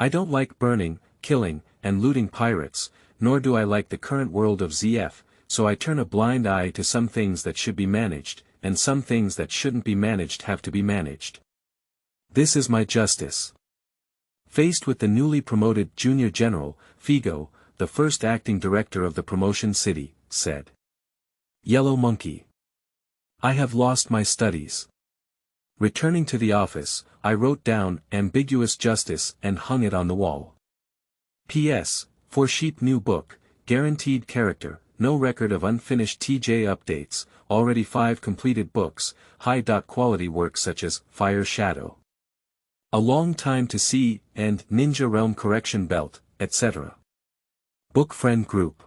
I don't like burning, killing, and looting pirates, nor do I like the current world of ZF, so I turn a blind eye to some things that should be managed, and some things that shouldn't be managed have to be managed. This is my justice. Faced with the newly promoted junior general, Figo, the first acting director of the promotion city, said. Yellow Monkey. I have lost my studies. Returning to the office, I wrote down ambiguous justice and hung it on the wall. P.S. For sheep new book, guaranteed character, no record of unfinished TJ updates, already 5 completed books, high-quality work such as Fire Shadow. A Long Time to See, and Ninja Realm Correction Belt, etc. Book Friend Group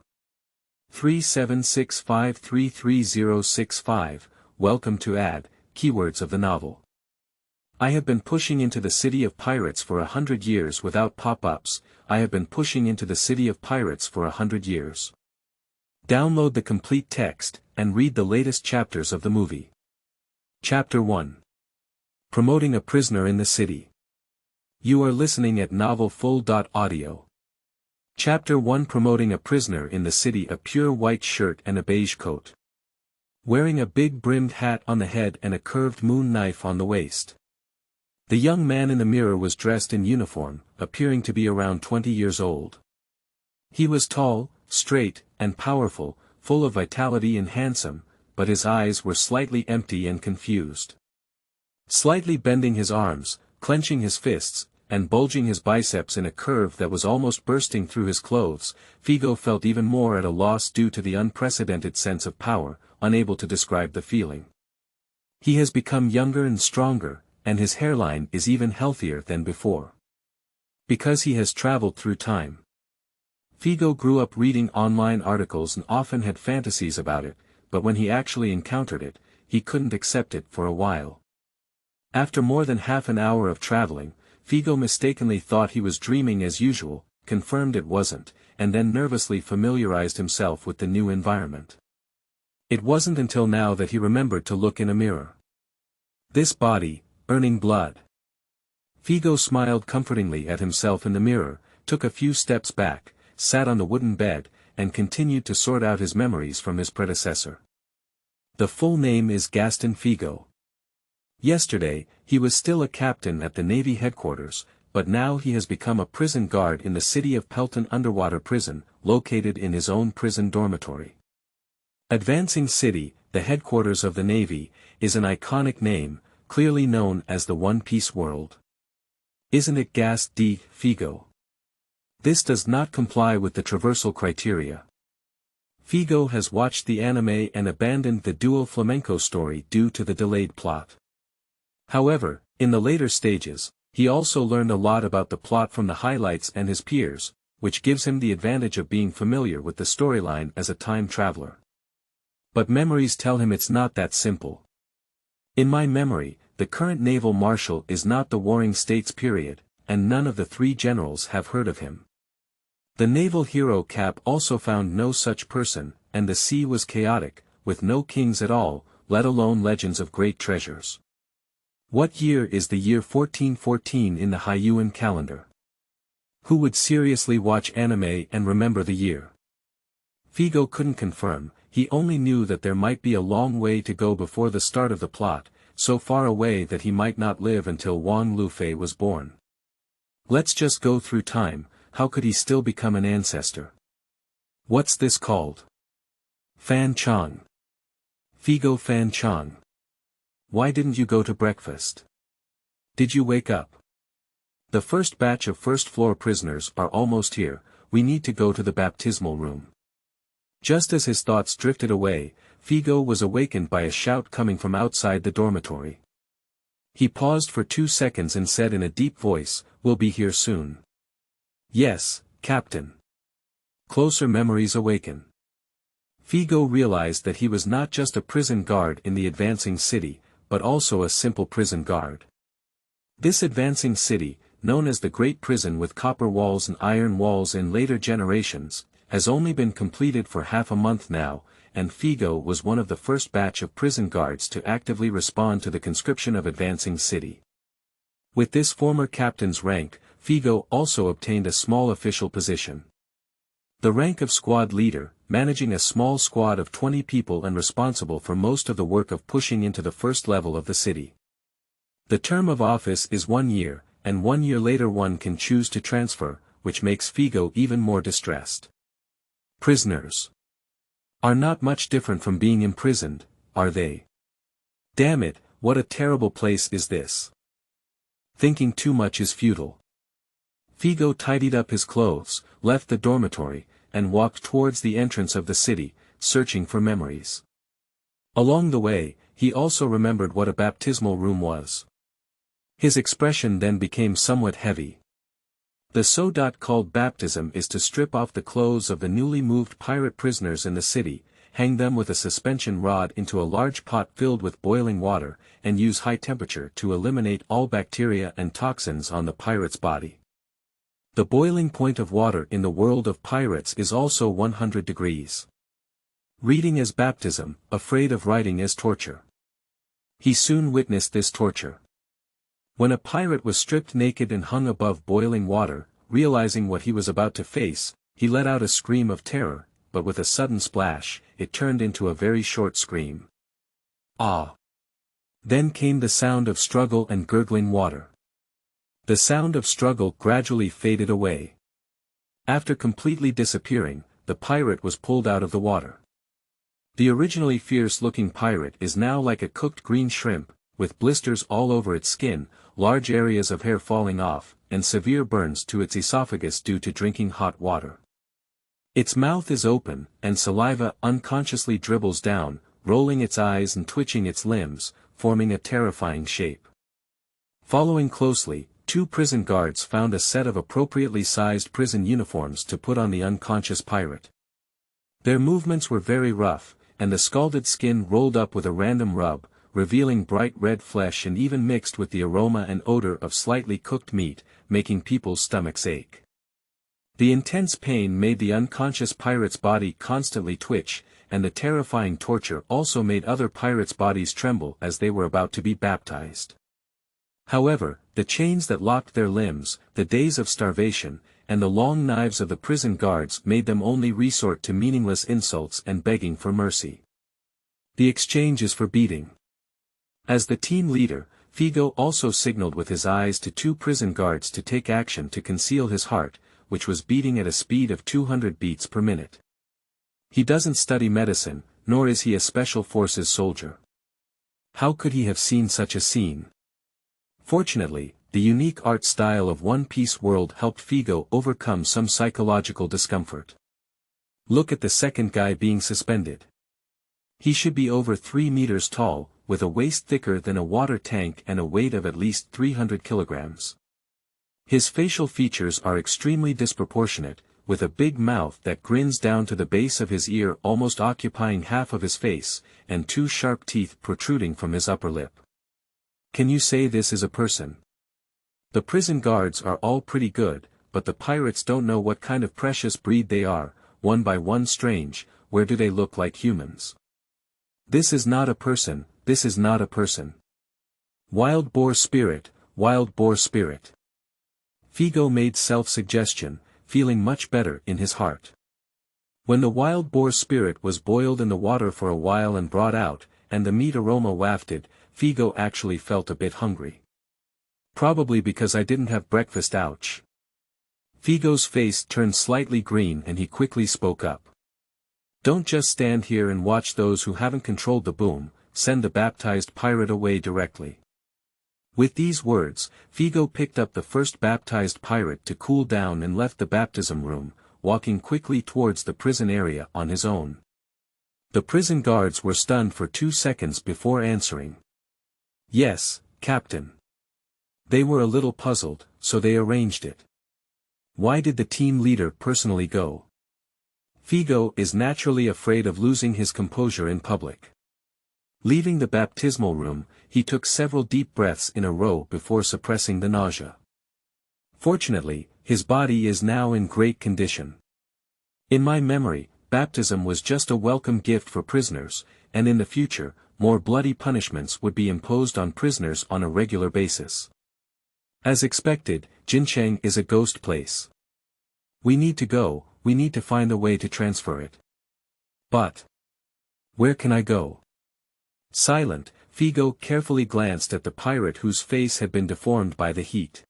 376533065, welcome to add, keywords of the novel. I have been pushing into the city of pirates for 100 years without pop-ups, I have been pushing into the city of pirates for 100 years. Download the complete text, and read the latest chapters of the movie. Chapter 1. Promoting a prisoner in the city. You are listening at novelfull.audio. Chapter 1. Promoting a prisoner in the city. A pure white shirt and a beige coat. Wearing a big brimmed hat on the head and a curved moon knife on the waist. The young man in the mirror was dressed in uniform, appearing to be around 20 years old. He was tall, straight, and powerful, full of vitality and handsome, but his eyes were slightly empty and confused. Slightly bending his arms, clenching his fists, and bulging his biceps in a curve that was almost bursting through his clothes, Figo felt even more at a loss due to the unprecedented sense of power, unable to describe the feeling. He has become younger and stronger, and his hairline is even healthier than before. Because he has traveled through time. Figo grew up reading online articles and often had fantasies about it, but when he actually encountered it, he couldn't accept it for a while. After more than half an hour of traveling, Figo mistakenly thought he was dreaming as usual, confirmed it wasn't, and then nervously familiarized himself with the new environment. It wasn't until now that he remembered to look in a mirror. This body, earning blood. Figo smiled comfortingly at himself in the mirror, took a few steps back, sat on the wooden bed, and continued to sort out his memories from his predecessor. The full name is Gaston Figo. Yesterday, he was still a captain at the Navy headquarters, but now he has become a prison guard in the city of Pelton Underwater Prison, located in his own prison dormitory. Advancing City, the headquarters of the Navy, is an iconic name, clearly known as the One Piece world. Isn't it Gaston Figo? This does not comply with the traversal criteria. Figo has watched the anime and abandoned the duo flamenco story due to the delayed plot. However, in the later stages, he also learned a lot about the plot from the highlights and his peers, which gives him the advantage of being familiar with the storyline as a time traveler. But memories tell him it's not that simple. In my memory, the current naval marshal is not the Warring States period, and none of the 3 generals have heard of him. The naval hero Cap also found no such person, and the sea was chaotic, with no kings at all, let alone legends of great treasures. What year is the year 1414 in the Hyuan calendar? Who would seriously watch anime and remember the year? Figo couldn't confirm, he only knew that there might be a long way to go before the start of the plot, so far away that he might not live until Wang Lufei was born. Let's just go through time, how could he still become an ancestor? What's this called? Fan Chong. Figo Fan Chong. Why didn't you go to breakfast? Did you wake up? The first batch of first-floor prisoners are almost here, we need to go to the baptismal room. Just as his thoughts drifted away, Figo was awakened by a shout coming from outside the dormitory. He paused for 2 seconds and said in a deep voice, "We'll be here soon." "Yes, Captain." Closer memories awaken. Figo realized that he was not just a prison guard in the advancing city, but also a simple prison guard. This advancing city, known as the Great Prison with copper walls and iron walls in later generations, has only been completed for half a month now, and Figo was one of the first batch of prison guards to actively respond to the conscription of advancing city. With this former captain's rank, Figo also obtained a small official position. The rank of squad leader, managing a small squad of 20 people and responsible for most of the work of pushing into the first level of the city. The term of office is 1 year, and 1 year later one can choose to transfer, which makes Figo even more distressed. Prisoners are not much different from being imprisoned, are they? Damn it, what a terrible place is this. Thinking too much is futile. Figo tidied up his clothes, left the dormitory, and walked towards the entrance of the city, searching for memories. Along the way, he also remembered what a baptismal room was. His expression then became somewhat heavy. The so-called baptism is to strip off the clothes of the newly moved pirate prisoners in the city, hang them with a suspension rod into a large pot filled with boiling water, and use high temperature to eliminate all bacteria and toxins on the pirate's body. The boiling point of water in the world of pirates is also 100 degrees. Reading as baptism, afraid of writing as torture. He soon witnessed this torture. When a pirate was stripped naked and hung above boiling water, realizing what he was about to face, he let out a scream of terror, but with a sudden splash, it turned into a very short scream. Ah! Then came the sound of struggle and gurgling water. The sound of struggle gradually faded away. After completely disappearing, the pirate was pulled out of the water. The originally fierce-looking pirate is now like a cooked green shrimp, with blisters all over its skin, large areas of hair falling off, and severe burns to its esophagus due to drinking hot water. Its mouth is open, and saliva unconsciously dribbles down, rolling its eyes and twitching its limbs, forming a terrifying shape. Following closely, 2 prison guards found a set of appropriately sized prison uniforms to put on the unconscious pirate. Their movements were very rough, and the scalded skin rolled up with a random rub, revealing bright red flesh and even mixed with the aroma and odor of slightly cooked meat, making people's stomachs ache. The intense pain made the unconscious pirate's body constantly twitch, and the terrifying torture also made other pirates' bodies tremble as they were about to be baptized. However, the chains that locked their limbs, the days of starvation, and the long knives of the prison guards made them only resort to meaningless insults and begging for mercy. The exchange is for beating. As the team leader, Figo also signaled with his eyes to 2 prison guards to take action to conceal his heart, which was beating at a speed of 200 beats per minute. He doesn't study medicine, nor is he a special forces soldier. How could he have seen such a scene? Fortunately, the unique art style of One Piece world helped Figo overcome some psychological discomfort. Look at the second guy being suspended. He should be over 3 meters tall, with a waist thicker than a water tank and a weight of at least 300 kilograms. His facial features are extremely disproportionate, with a big mouth that grins down to the base of his ear almost occupying half of his face, and 2 sharp teeth protruding from his upper lip. Can you say this is a person? The prison guards are all pretty good, but the pirates don't know what kind of precious breed they are, one by one strange, where do they look like humans? This is not a person, this is not a person. Wild boar spirit, wild boar spirit. Figo made self-suggestion, feeling much better in his heart. When the wild boar spirit was boiled in the water for a while and brought out, and the meat aroma wafted, Figo actually felt a bit hungry. Probably because I didn't have breakfast, ouch. Figo's face turned slightly green and he quickly spoke up. Don't just stand here and watch those who haven't controlled the boom, send the baptized pirate away directly. With these words, Figo picked up the first baptized pirate to cool down and left the baptism room, walking quickly towards the prison area on his own. The prison guards were stunned for 2 seconds before answering. Yes, Captain. They were a little puzzled, so they arranged it. Why did the team leader personally go? Figo is naturally afraid of losing his composure in public. Leaving the baptismal room, he took several deep breaths in a row before suppressing the nausea. Fortunately, his body is now in great condition. In my memory, baptism was just a welcome gift for prisoners, and in the future, more bloody punishments would be imposed on prisoners on a regular basis. As expected, Jincheng is a ghost place. We need to go, we need to find a way to transfer it. But where can I go? Silent, Figo carefully glanced at the pirate whose face had been deformed by the heat.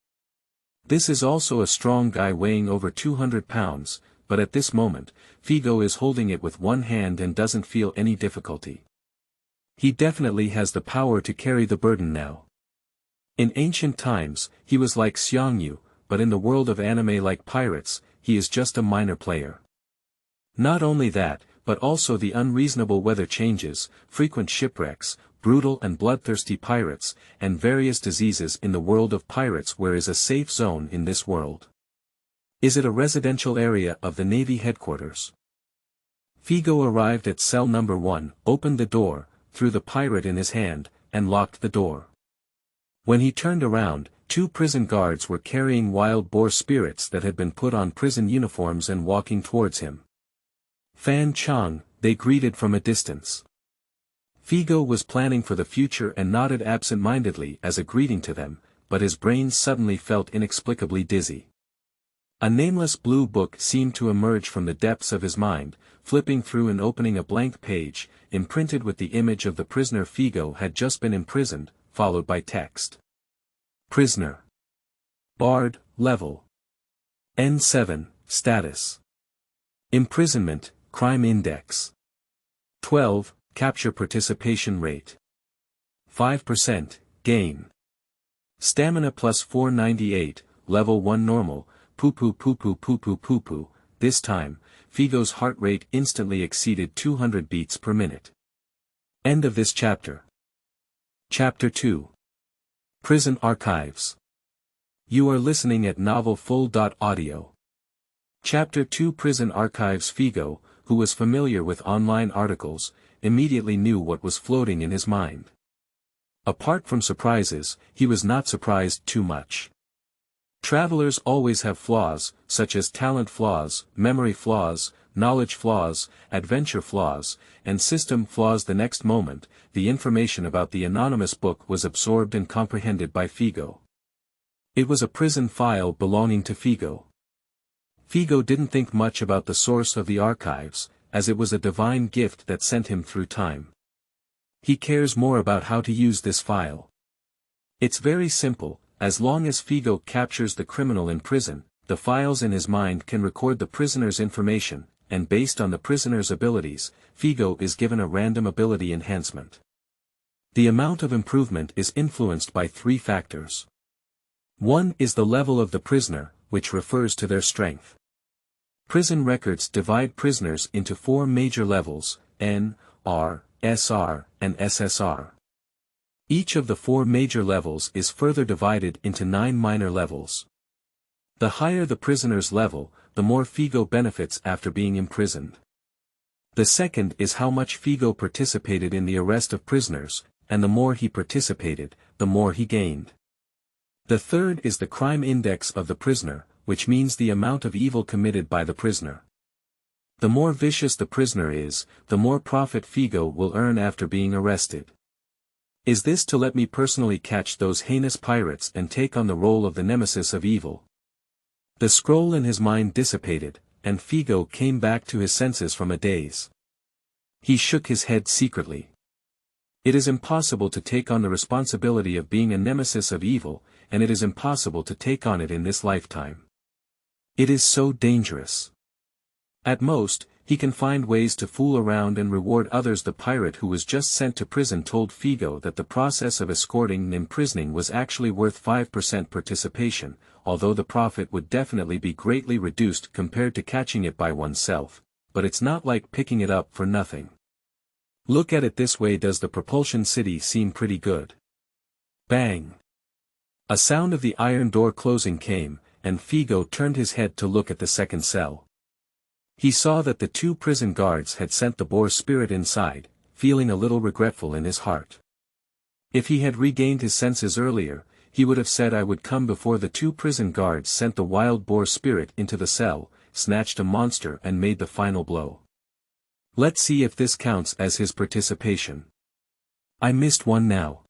This is also a strong guy weighing over 200 pounds, but at this moment, Figo is holding it with one hand and doesn't feel any difficulty. He definitely has the power to carry the burden now. In ancient times, he was like Xiangyu, but in the world of anime like pirates, he is just a minor player. Not only that, but also the unreasonable weather changes, frequent shipwrecks, brutal and bloodthirsty pirates, and various diseases in the world of pirates. Where is a safe zone in this world? Is it a residential area of the Navy headquarters? Figo arrived at cell number 1, opened the door, threw the pirate in his hand, and locked the door. When he turned around, 2 prison guards were carrying wild boar spirits that had been put on prison uniforms and walking towards him. Fan Chang, they greeted from a distance. Figo was planning for the future and nodded absent-mindedly as a greeting to them, but his brain suddenly felt inexplicably dizzy. A nameless blue book seemed to emerge from the depths of his mind, flipping through and opening a blank page, imprinted with the image of the prisoner Figo had just been imprisoned, followed by text. Prisoner. Barred, level. N7, status. Imprisonment, crime index. 12, capture participation rate. 5%, gain. Stamina plus 498, level 1 normal, poo-poo poo-poo poo-poo poo-poo. This time, Figo's heart rate instantly exceeded 200 beats per minute. End of this chapter. Chapter 2. Prison Archives. You are listening at novelfull.audio. Chapter 2. Prison Archives. Figo, who was familiar with online articles, immediately knew what was floating in his mind. Apart from surprises, he was not surprised too much. Travelers always have flaws, such as talent flaws, memory flaws, knowledge flaws, adventure flaws, and system flaws. The next moment, the information about the anonymous book was absorbed and comprehended by Figo. It was a prison file belonging to Figo. Figo didn't think much about the source of the archives, as it was a divine gift that sent him through time. He cares more about how to use this file. It's very simple. As long as Figo captures the criminal in prison, the files in his mind can record the prisoner's information, and based on the prisoner's abilities, Figo is given a random ability enhancement. The amount of improvement is influenced by 3 factors. 1 is the level of the prisoner, which refers to their strength. Prison records divide prisoners into 4 major levels, N, R, SR, and SSR. Each of the 4 major levels is further divided into 9 minor levels. The higher the prisoner's level, the more Figo benefits after being imprisoned. The second is how much Figo participated in the arrest of prisoners, and the more he participated, the more he gained. The third is the crime index of the prisoner, which means the amount of evil committed by the prisoner. The more vicious the prisoner is, the more profit Figo will earn after being arrested. Is this to let me personally catch those heinous pirates and take on the role of the nemesis of evil? The scroll in his mind dissipated, and Figo came back to his senses from a daze. He shook his head secretly. It is impossible to take on the responsibility of being a nemesis of evil, and it is impossible to take on it in this lifetime. It is so dangerous. At most, he can find ways to fool around and reward others. The pirate who was just sent to prison told Figo that the process of escorting and imprisoning was actually worth 5% participation, although the profit would definitely be greatly reduced compared to catching it by oneself, but it's not like picking it up for nothing. Look at it this way: does the propulsion city seem pretty good? Bang! A sound of the iron door closing came, and Figo turned his head to look at the second cell. He saw that the 2 prison guards had sent the boar spirit inside, feeling a little regretful in his heart. If he had regained his senses earlier, he would have said, "I would come," before the 2 prison guards sent the wild boar spirit into the cell, snatched a monster and made the final blow. Let's see if this counts as his participation. I missed one now.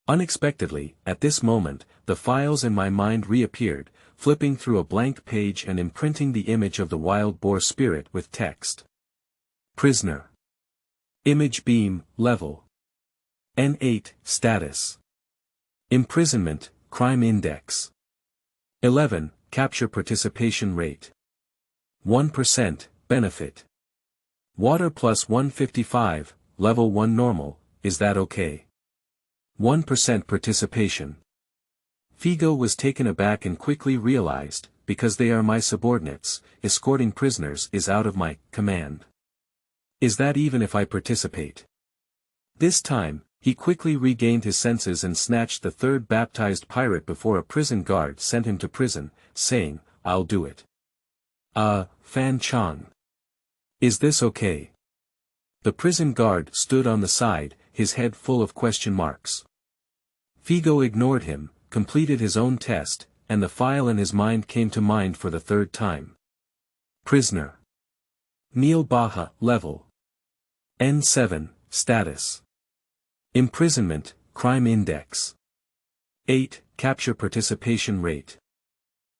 Unexpectedly, at this moment, the files in my mind reappeared, flipping through a blank page and imprinting the image of the wild boar spirit with text. Prisoner. Image beam, level. N8, status. Imprisonment, crime index. 11, capture participation rate. 1%, benefit. Water plus 155, level 1 normal, is that okay? 1% participation. Figo was taken aback and quickly realized, because they are my subordinates, escorting prisoners is out of my command. Is that even if I participate? This time, he quickly regained his senses and snatched the third baptized pirate before a prison guard sent him to prison, saying, "I'll do it." Fan Chang. Is this okay? The prison guard stood on the side, his head full of question marks. Figo ignored him, completed his own test, and the file in his mind came to mind for the third time. Prisoner. Neil Baha, level. N7, status. Imprisonment, crime index. 8, capture participation rate.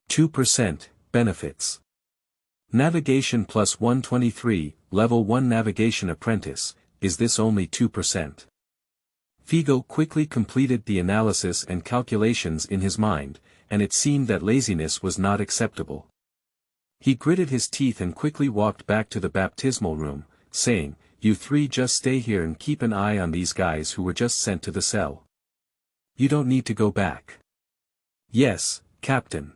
2%, benefits. Navigation plus 123, level 1 navigation apprentice, is this only 2%? Figo quickly completed the analysis and calculations in his mind, and it seemed that laziness was not acceptable. He gritted his teeth and quickly walked back to the baptismal room, saying, "You three just stay here and keep an eye on these guys who were just sent to the cell. You don't need to go back." "Yes, Captain."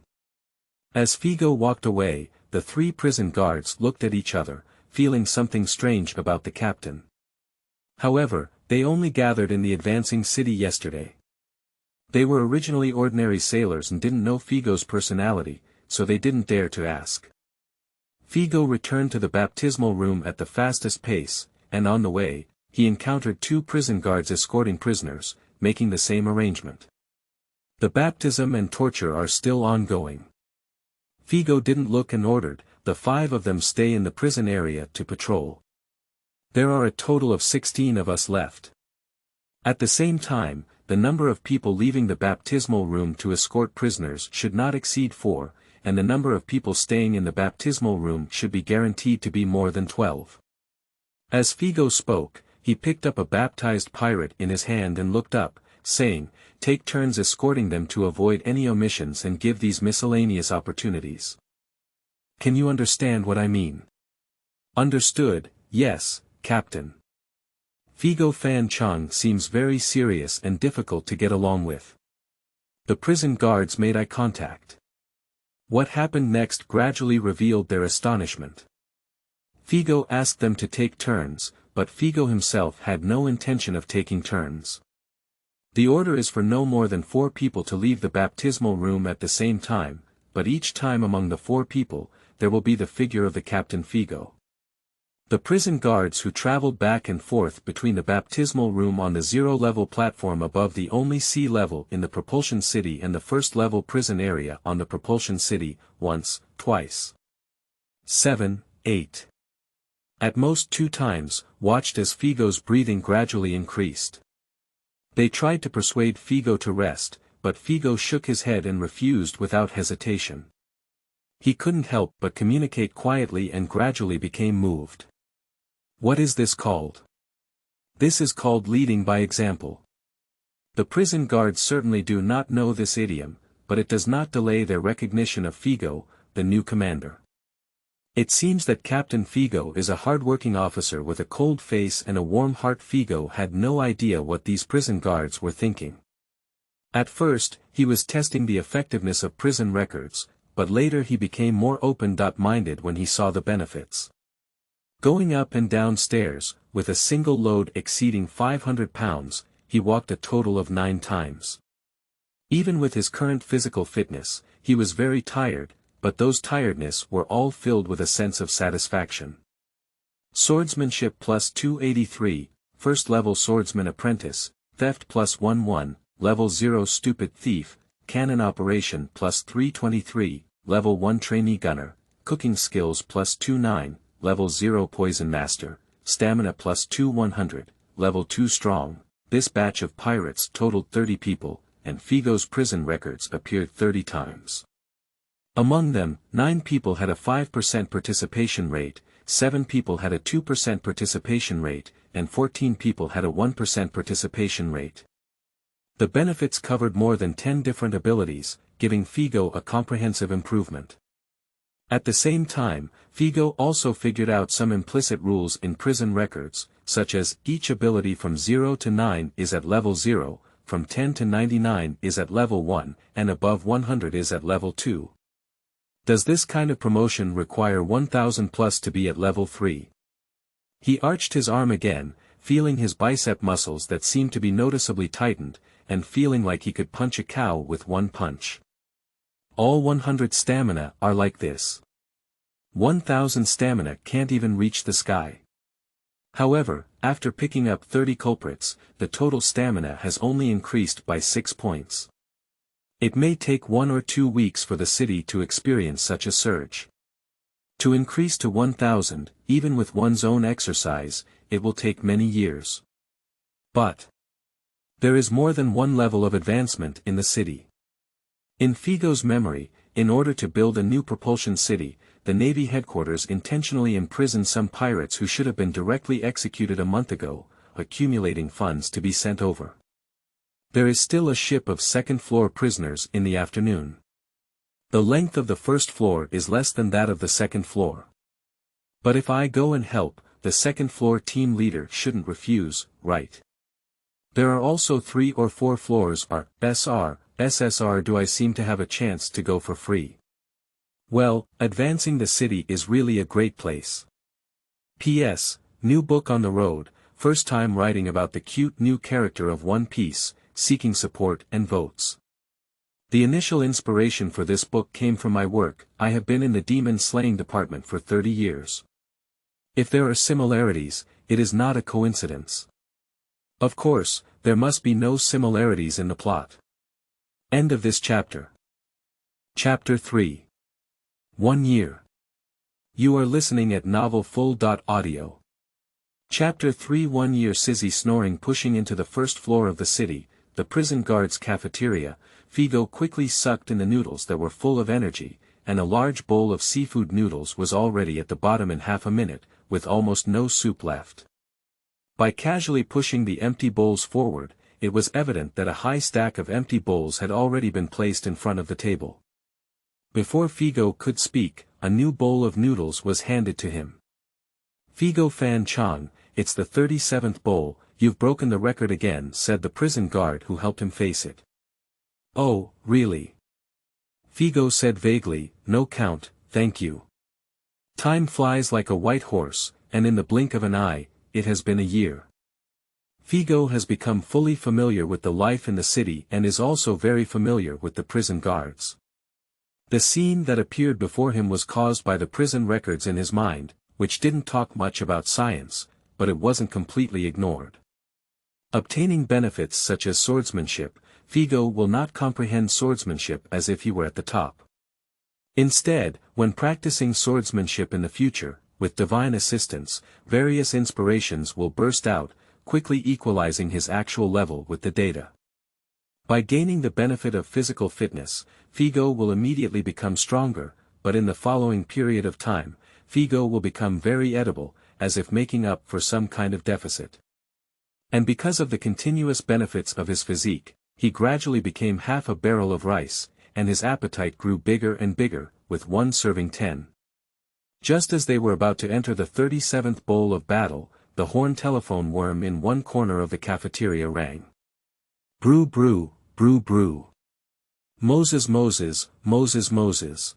As Figo walked away, the three prison guards looked at each other, feeling something strange about the captain. However, they only gathered in the advancing city yesterday. They were originally ordinary sailors and didn't know Figo's personality, so they didn't dare to ask. Figo returned to the baptismal room at the fastest pace, and on the way, he encountered two prison guards escorting prisoners, making the same arrangement. The baptism and torture are still ongoing. Figo didn't look and ordered, the 5 of them stay in the prison area to patrol. There are a total of 16 of us left. At the same time, the number of people leaving the baptismal room to escort prisoners should not exceed 4, and the number of people staying in the baptismal room should be guaranteed to be more than 12. As Figo spoke, he picked up a baptized pirate in his hand and looked up, saying, "Take turns escorting them to avoid any omissions and give these miscellaneous opportunities. Can you understand what I mean?" "Understood, yes, Captain." Figo Fan Chang seems very serious and difficult to get along with. The prison guards made eye contact. What happened next gradually revealed their astonishment. Figo asked them to take turns, but Figo himself had no intention of taking turns. The order is for no more than 4 people to leave the baptismal room at the same time, but each time among the 4 people, there will be the figure of the Captain Figo. The prison guards who traveled back and forth between the baptismal room on the 0-level platform above the only sea level in the propulsion city and the 1st-level prison area on the propulsion city, once, twice. 7, 8. At most 2 times, watched as Figo's breathing gradually increased. They tried to persuade Figo to rest, but Figo shook his head and refused without hesitation. He couldn't help but communicate quietly and gradually became moved. What is this called? This is called leading by example. The prison guards certainly do not know this idiom, but it does not delay their recognition of Figo, the new commander. It seems that Captain Figo is a hard-working officer with a cold face and a warm heart. Figo had no idea what these prison guards were thinking. At first, he was testing the effectiveness of prison records, but later he became more open-minded when he saw the benefits. Going up and down stairs, with a single load exceeding 500 pounds, he walked a total of 9 times. Even with his current physical fitness, he was very tired, but those tiredness were all filled with a sense of satisfaction. Swordsmanship plus 283, 1st level swordsman apprentice, theft plus 11, level 0 stupid thief, cannon operation plus 323, level 1 trainee gunner, cooking skills plus 29, level 0 poison master, stamina plus 100, level 2 strong, this batch of pirates totaled 30 people, and Figo's prison records appeared 30 times. Among them, 9 people had a 5% participation rate, 7 people had a 2% participation rate, and 14 people had a 1% participation rate. The benefits covered more than 10 different abilities, giving Figo a comprehensive improvement. At the same time, Figo also figured out some implicit rules in prison records, such as, each ability from 0 to 9 is at level 0, from 10 to 99 is at level 1, and above 100 is at level 2. Does this kind of promotion require 1000 plus to be at level 3? He arched his arm again, feeling his bicep muscles that seemed to be noticeably tightened, and feeling like he could punch a cow with one punch. All 100 stamina are like this. 1000 stamina can't even reach the sky. However, after picking up 30 culprits, the total stamina has only increased by 6 points. It may take 1 or 2 weeks for the city to experience such a surge. To increase to 1000, even with one's own exercise, it will take many years. But there is more than one level of advancement in the city. In Figo's memory, in order to build a new propulsion city, the Navy headquarters intentionally imprisoned some pirates who should have been directly executed a month ago, accumulating funds to be sent over. There is still a ship of second-floor prisoners in the afternoon. The length of the first floor is less than that of the second floor. But if I go and help, the second-floor team leader shouldn't refuse, right? There are also 3 or 4 floors SSR do I seem to have a chance to go for free. Well, advancing the city is really a great place. P.S. New book on the road, first time writing about the cute new character of One Piece, seeking support and votes. The initial inspiration for this book came from my work. I have been in the demon slaying department for 30 years. If there are similarities, it is not a coincidence. Of course, there must be no similarities in the plot. End of this chapter. Chapter 3. 1 year. You are listening at novelfull.audio. Chapter 3. 1 year. Sizzy snoring, pushing into the first floor of the city, the prison guard's cafeteria. Figo quickly sucked in the noodles that were full of energy, and a large bowl of seafood noodles was already at the bottom in half a minute, with almost no soup left. By casually pushing the empty bowls forward, it was evident that a high stack of empty bowls had already been placed in front of the table. Before Figo could speak, a new bowl of noodles was handed to him. Figo Fan-chan, it's the 37th bowl, you've broken the record again, said the prison guard who helped him face it. Oh, really? Figo said vaguely, no count, thank you. Time flies like a white horse, and in the blink of an eye, it has been a year. Figo has become fully familiar with the life in the city and is also very familiar with the prison guards. The scene that appeared before him was caused by the prison records in his mind, which didn't talk much about science, but it wasn't completely ignored. Obtaining benefits such as swordsmanship, Figo will not comprehend swordsmanship as if he were at the top. Instead, when practicing swordsmanship in the future, with divine assistance, various inspirations will burst out, quickly equalizing his actual level with the data. By gaining the benefit of physical fitness, Figo will immediately become stronger, but in the following period of time, Figo will become very edible, as if making up for some kind of deficit. And because of the continuous benefits of his physique, he gradually became half a barrel of rice, and his appetite grew bigger and bigger, with one serving 10. Just as they were about to enter the 37th bowl of battle, the horn telephone worm in one corner of the cafeteria rang. Brew brew, brew brew. Moses Moses, Moses Moses.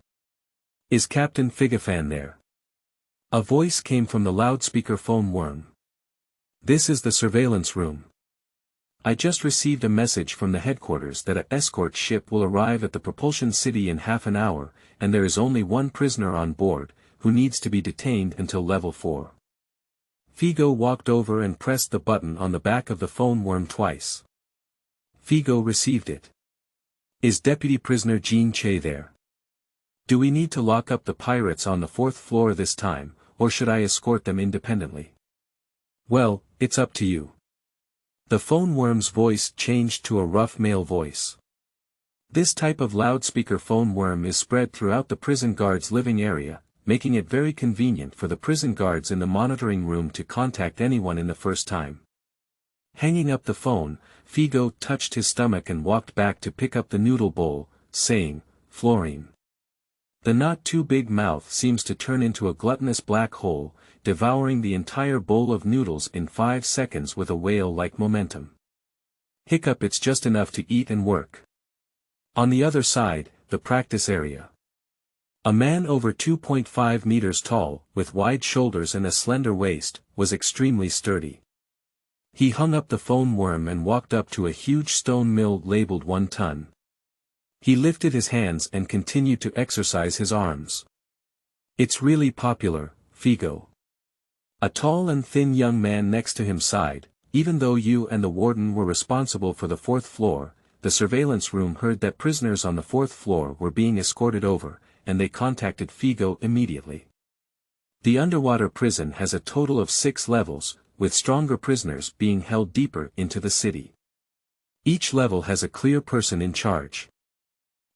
Is Captain Figafan there? A voice came from the loudspeaker phone worm. This is the surveillance room. I just received a message from the headquarters that an escort ship will arrive at the propulsion city in half an hour, and there is only one prisoner on board, who needs to be detained until level 4. Figo walked over and pressed the button on the back of the phone worm twice. Figo received it. Is Deputy Prisoner Jean Che there? Do we need to lock up the pirates on the 4th floor this time, or should I escort them independently? Well, it's up to you. The phone worm's voice changed to a rough male voice. This type of loudspeaker phone worm is spread throughout the prison guard's living area, making it very convenient for the prison guards in the monitoring room to contact anyone in the first time. Hanging up the phone, Figo touched his stomach and walked back to pick up the noodle bowl, saying, "Fluorine." The not-too-big mouth seems to turn into a gluttonous black hole, devouring the entire bowl of noodles in 5 seconds with a whale-like momentum. Hiccup, it's just enough to eat and work. On the other side, the practice area. A man over 2.5 meters tall, with wide shoulders and a slender waist, was extremely sturdy. He hung up the phone worm and walked up to a huge stone mill labeled 1 ton. He lifted his hands and continued to exercise his arms. "It's really popular, Figo." A tall and thin young man next to him sighed. "Even though you and the warden were responsible for the 4th floor, the surveillance room heard that prisoners on the 4th floor were being escorted over, and they contacted Figo immediately. The underwater prison has a total of 6 levels, with stronger prisoners being held deeper into the city. Each level has a clear person in charge.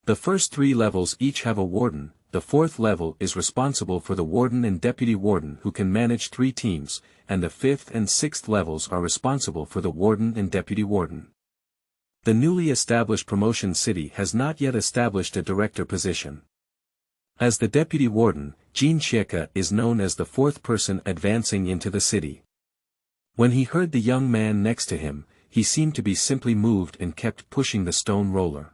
The first 3 levels each have a warden. The 4th level is responsible for the warden and deputy warden who can manage 3 teams, and the 5th and 6th levels are responsible for the warden and deputy warden. The newly established promotion city has not yet established a director position. As the deputy warden, Jin Chieka is known as the 4th person advancing into the city. When he heard the young man next to him, he seemed to be simply moved and kept pushing the stone roller.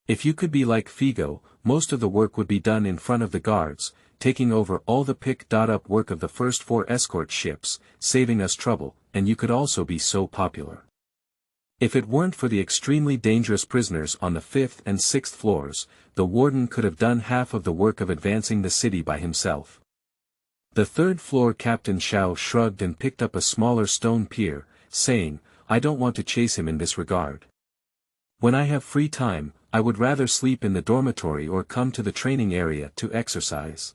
If you could be like Figo, most of the work would be done in front of the guards, taking over all the pick-up work of the first 4 escort ships, saving us trouble, and you could also be so popular. If it weren't for the extremely dangerous prisoners on the 5th and 6th floors, the warden could have done half of the work of advancing the city by himself. The 3rd floor Captain Xiao shrugged and picked up a smaller stone pier, saying, "I don't want to chase him in this regard. When I have free time, I would rather sleep in the dormitory or come to the training area to exercise.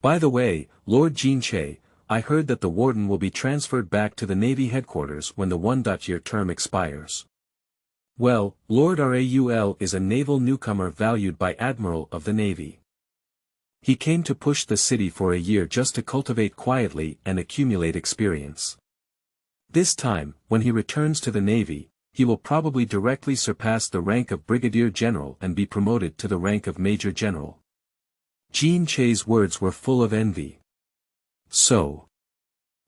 By the way, Lord Jinche, I heard that the warden will be transferred back to the Navy headquarters when the 1-year term expires." Well, Lord Raul is a naval newcomer valued by Admiral of the Navy. He came to push the city for a year just to cultivate quietly and accumulate experience. This time, when he returns to the Navy, he will probably directly surpass the rank of Brigadier General and be promoted to the rank of Major General. Jin Che's words were full of envy. "So,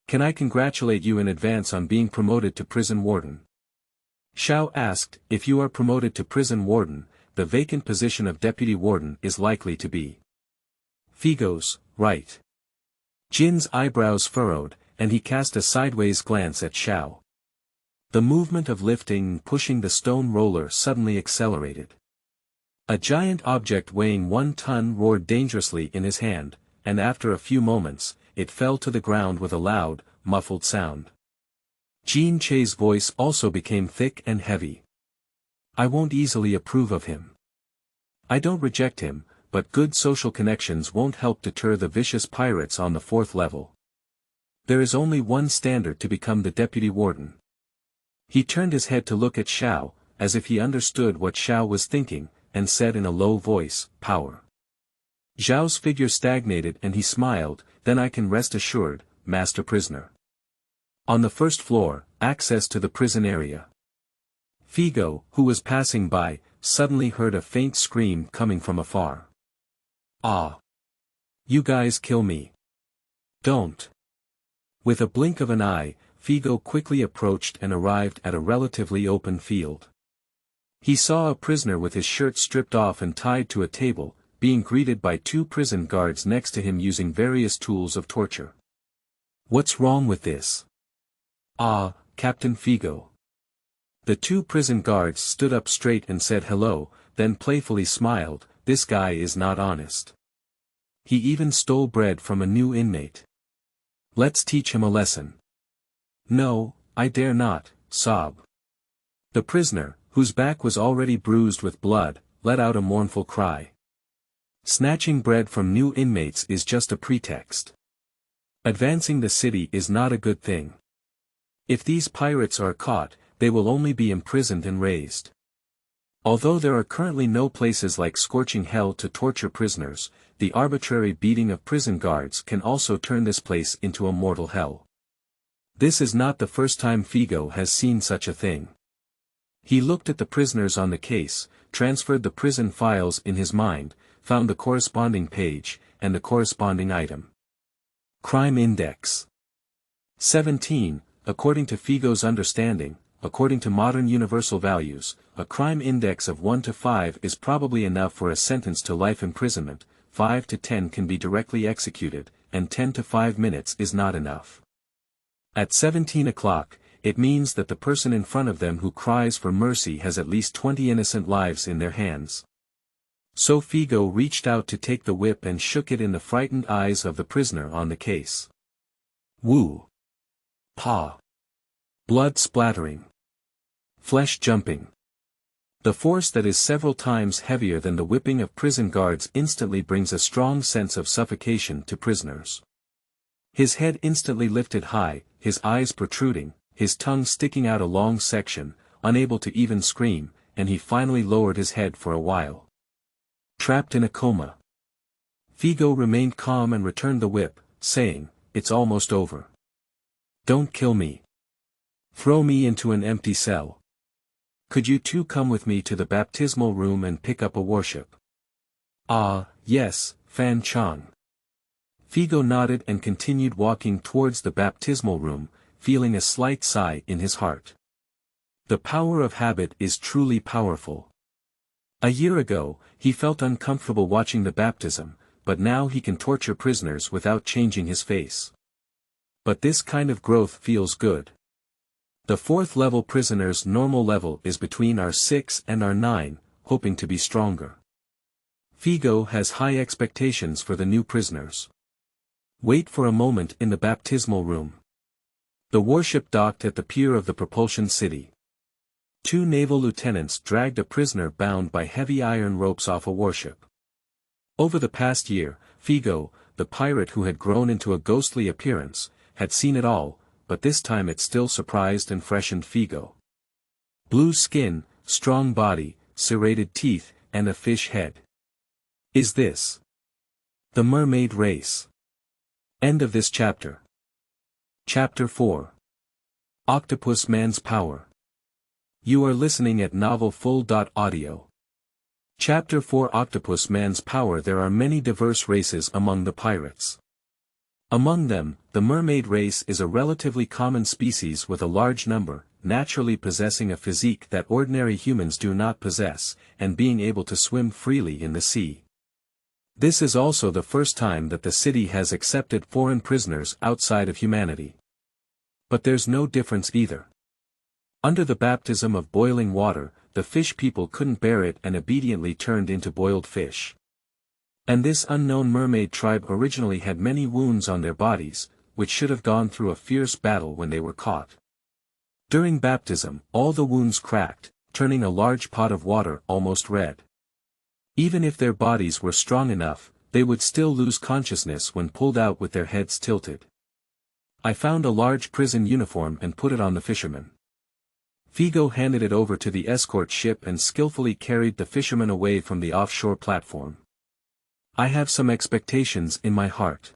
can I congratulate you in advance on being promoted to prison warden?" Xiao asked. "If you are promoted to prison warden, the vacant position of deputy warden is likely to be Figo's, right?" Jin's eyebrows furrowed, and he cast a sideways glance at Xiao. The movement of lifting and pushing the stone roller suddenly accelerated. A giant object weighing 1 ton roared dangerously in his hand, and after a few moments, it fell to the ground with a loud, muffled sound. Jin Che's voice also became thick and heavy. "I won't easily approve of him. I don't reject him, but good social connections won't help deter the vicious pirates on the 4th level. There is only one standard to become the deputy warden." He turned his head to look at Xiao, as if he understood what Xiao was thinking, and said in a low voice, "Power." Zhao's figure stagnated and he smiled. "Then I can rest assured, master prisoner." On the 1st floor, access to the prison area. Figo, who was passing by, suddenly heard a faint scream coming from afar. "Ah! You guys kill me. Don't." With a blink of an eye, Figo quickly approached and arrived at a relatively open field. He saw a prisoner with his shirt stripped off and tied to a table, being greeted by 2 prison guards next to him using various tools of torture. "What's wrong with this?" "Ah, Captain Figo." The 2 prison guards stood up straight and said hello, then playfully smiled. "This guy is not honest. He even stole bread from a new inmate. Let's teach him a lesson." "No, I dare not," sob. The prisoner, whose back was already bruised with blood, let out a mournful cry. Snatching bread from new inmates is just a pretext. Advancing the city is not a good thing. If these pirates are caught, they will only be imprisoned and raised. Although there are currently no places like scorching hell to torture prisoners, the arbitrary beating of prison guards can also turn this place into a mortal hell. This is not the first time Figo has seen such a thing. He looked at the prisoners on the case, transferred the prison files in his mind, found the corresponding page, and the corresponding item. Crime Index 17. According to Figo's understanding, according to modern universal values, a crime index of 1 to 5 is probably enough for a sentence to life imprisonment, 5 to 10 can be directly executed, and 10 to 5 minutes is not enough. At 17 o'clock, it means that the person in front of them who cries for mercy has at least 20 innocent lives in their hands. So Figo reached out to take the whip and shook it in the frightened eyes of the prisoner on the case. Woo! Paw! Blood splattering. Flesh jumping. The force that is several times heavier than the whipping of prison guards instantly brings a strong sense of suffocation to prisoners. His head instantly lifted high, his eyes protruding, his tongue sticking out a long section, unable to even scream, and he finally lowered his head for a while. Trapped in a coma. Figo remained calm and returned the whip, saying, "It's almost over. Don't kill me. Throw me into an empty cell. Could you two come with me to the baptismal room and pick up a worship?" "Ah, yes, Fan Chang." Figo nodded and continued walking towards the baptismal room, feeling a slight sigh in his heart. The power of habit is truly powerful. A year ago, he felt uncomfortable watching the baptism, but now he can torture prisoners without changing his face. But this kind of growth feels good. The 4th level prisoner's normal level is between R6 and R9, hoping to be stronger. Figo has high expectations for the new prisoners. Wait for a moment in the baptismal room. The warship docked at the pier of the propulsion city. 2 naval lieutenants dragged a prisoner bound by heavy iron ropes off a warship. Over the past year, Figo, the pirate who had grown into a ghostly appearance, had seen it all, but this time it still surprised and freshened Figo. Blue skin, strong body, serrated teeth, and a fish head. Is this the mermaid race? End of this chapter. Chapter 4. Octopus Man's Power. You are listening at novelfull.audio. Chapter 4 Octopus Man's Power. There are many diverse races among the pirates. Among them, the mermaid race is a relatively common species with a large number, naturally possessing a physique that ordinary humans do not possess, and being able to swim freely in the sea. This is also the first time that the city has accepted foreign prisoners outside of humanity. But there's no difference either. Under the baptism of boiling water, the fish people couldn't bear it and obediently turned into boiled fish. And this unknown mermaid tribe originally had many wounds on their bodies, which should have gone through a fierce battle when they were caught. During baptism, all the wounds cracked, turning a large pot of water almost red. Even if their bodies were strong enough, they would still lose consciousness when pulled out with their heads tilted. I found a large prison uniform and put it on the fisherman. Figo handed it over to the escort ship and skillfully carried the fisherman away from the offshore platform. I have some expectations in my heart.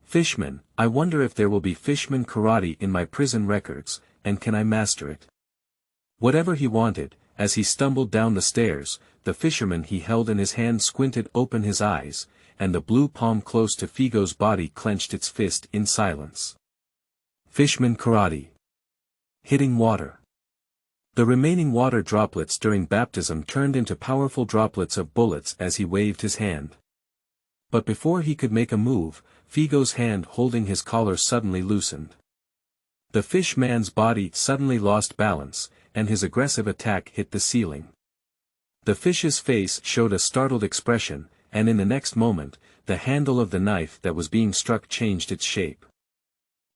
Fishman, I wonder if there will be fishman karate in my prison records, and can I master it? Whatever he wanted, as he stumbled down the stairs, the fisherman he held in his hand squinted open his eyes, and the blue palm close to Figo's body clenched its fist in silence. Fishman karate. Hitting water. The remaining water droplets during baptism turned into powerful droplets of bullets as he waved his hand. But before he could make a move, Figo's hand holding his collar suddenly loosened. The fish man's body suddenly lost balance, and his aggressive attack hit the ceiling. The fish's face showed a startled expression, and in the next moment, the handle of the knife that was being struck changed its shape.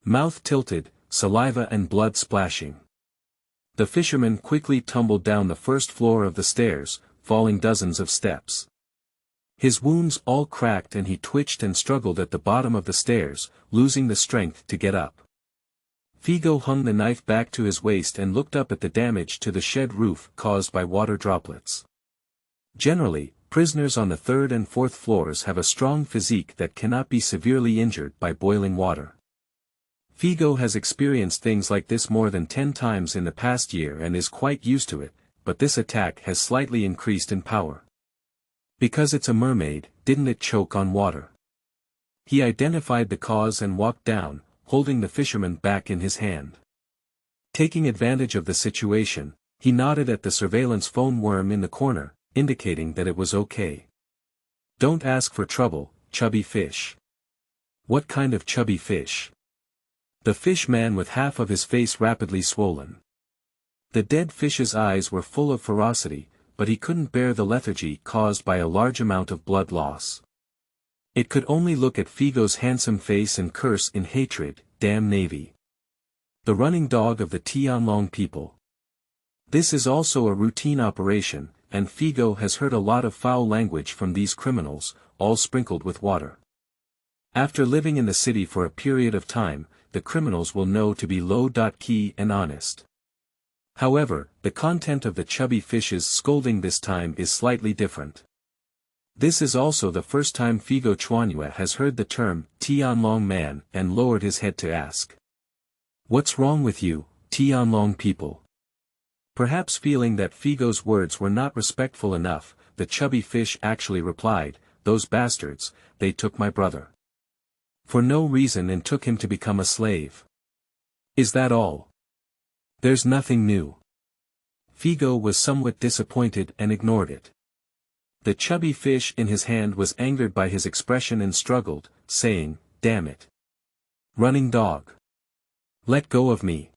Mouth tilted, saliva and blood splashing. The fisherman quickly tumbled down the first floor of the stairs, falling dozens of steps. His wounds all cracked and he twitched and struggled at the bottom of the stairs, losing the strength to get up. Figo hung the knife back to his waist and looked up at the damage to the shed roof caused by water droplets. Generally, prisoners on the third and fourth floors have a strong physique that cannot be severely injured by boiling water. Figo has experienced things like this more than 10 times in the past year and is quite used to it, but this attack has slightly increased in power. Because it's a mermaid, didn't it choke on water? He identified the cause and walked down, holding the fisherman back in his hand. Taking advantage of the situation, he nodded at the surveillance phone worm in the corner, indicating that it was okay. Don't ask for trouble, chubby fish. What kind of chubby fish? The fish man with half of his face rapidly swollen. The dead fish's eyes were full of ferocity, but he couldn't bear the lethargy caused by a large amount of blood loss. It could only look at Figo's handsome face and curse in hatred, damn Navy. The running dog of the Tianlong people. This is also a routine operation, and Figo has heard a lot of foul language from these criminals, all sprinkled with water. After living in the city for a period of time, the criminals will know to be low-key and honest. However, the content of the chubby fish's scolding this time is slightly different. This is also the first time Figo Chuanyue has heard the term, Tianlong man, and lowered his head to ask. What's wrong with you, Tianlong people? Perhaps feeling that Figo's words were not respectful enough, the chubby fish actually replied, those bastards, they took my brother. For no reason and took him to become a slave. Is that all? There's nothing new. Figo was somewhat disappointed and ignored it. The chubby fish in his hand was angered by his expression and struggled, saying, damn it. Running dog. Let go of me.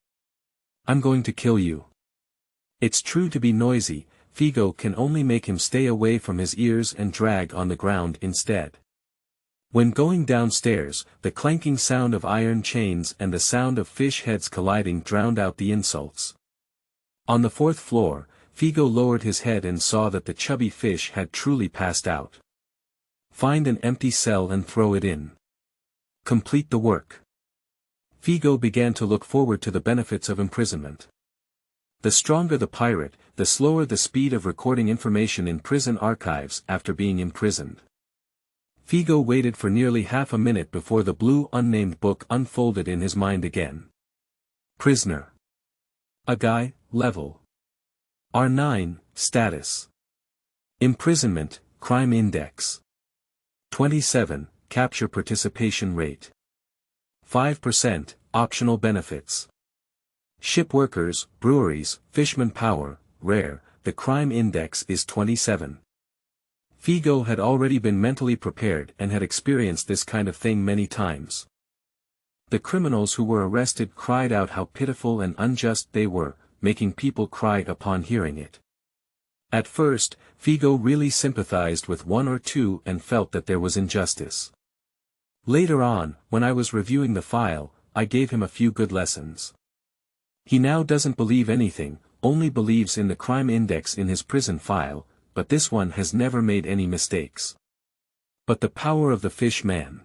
I'm going to kill you. It's true to be noisy, Figo can only make him stay away from his ears and drag on the ground instead. When going downstairs, the clanking sound of iron chains and the sound of fish heads colliding drowned out the insults. On the fourth floor, Figo lowered his head and saw that the chubby fish had truly passed out. Find an empty cell and throw it in. Complete the work. Figo began to look forward to the benefits of imprisonment. The stronger the pirate, the slower the speed of recording information in prison archives after being imprisoned. Figo waited for nearly half a minute before the blue unnamed book unfolded in his mind again. Prisoner. A guy, level. R9, status. Imprisonment, crime index. 27, capture participation rate. 5%, optional benefits. Ship workers, breweries, fisherman power, rare, the crime index is 27. Figo had already been mentally prepared and had experienced this kind of thing many times. The criminals who were arrested cried out how pitiful and unjust they were, making people cry upon hearing it. At first, Figo really sympathized with one or two and felt that there was injustice. Later on, when I was reviewing the file, I gave him a few good lessons. He now doesn't believe anything, only believes in the crime index in his prison file, but this one has never made any mistakes. But the power of the fish man.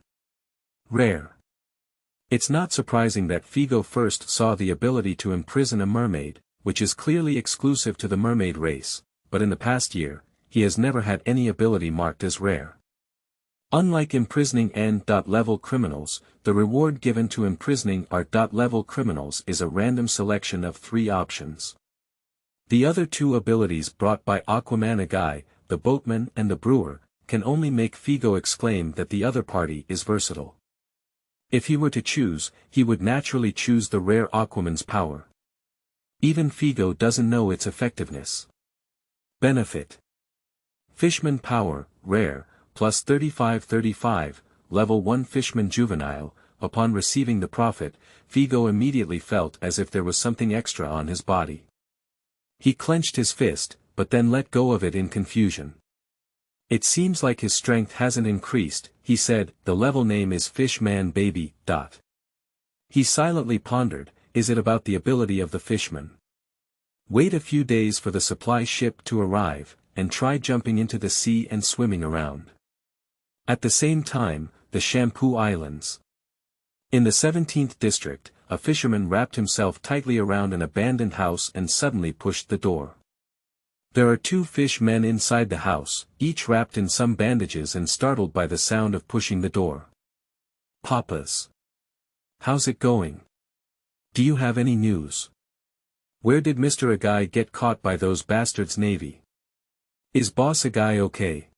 Rare. It's not surprising that Figo first saw the ability to imprison a mermaid, which is clearly exclusive to the mermaid race, but in the past year, he has never had any ability marked as rare. Unlike imprisoning N.level criminals, the reward given to imprisoning R.level criminals is a random selection of 3 options. The other 2 abilities brought by Aquaman Agai, the boatman and the brewer, can only make Figo exclaim that the other party is versatile. If he were to choose, he would naturally choose the rare Aquaman's power. Even Figo doesn't know its effectiveness. Benefit. Fishman power, rare, plus 3535, level 1 Fishman juvenile. Upon receiving the profit, Figo immediately felt as if there was something extra on his body. He clenched his fist, but then let go of it in confusion. It seems like his strength hasn't increased, he said, the level name is Fishman Baby. He silently pondered, is it about the ability of the fishman? Wait a few days for the supply ship to arrive, and try jumping into the sea and swimming around. At the same time, the Shampoo Islands. In the 17th district, a fisherman wrapped himself tightly around an abandoned house and suddenly pushed the door. There are two fish men inside the house, each wrapped in some bandages and startled by the sound of pushing the door. Papas. How's it going? Do you have any news? Where did Mr. Agai get caught by those bastards' navy? Is Boss Agai okay?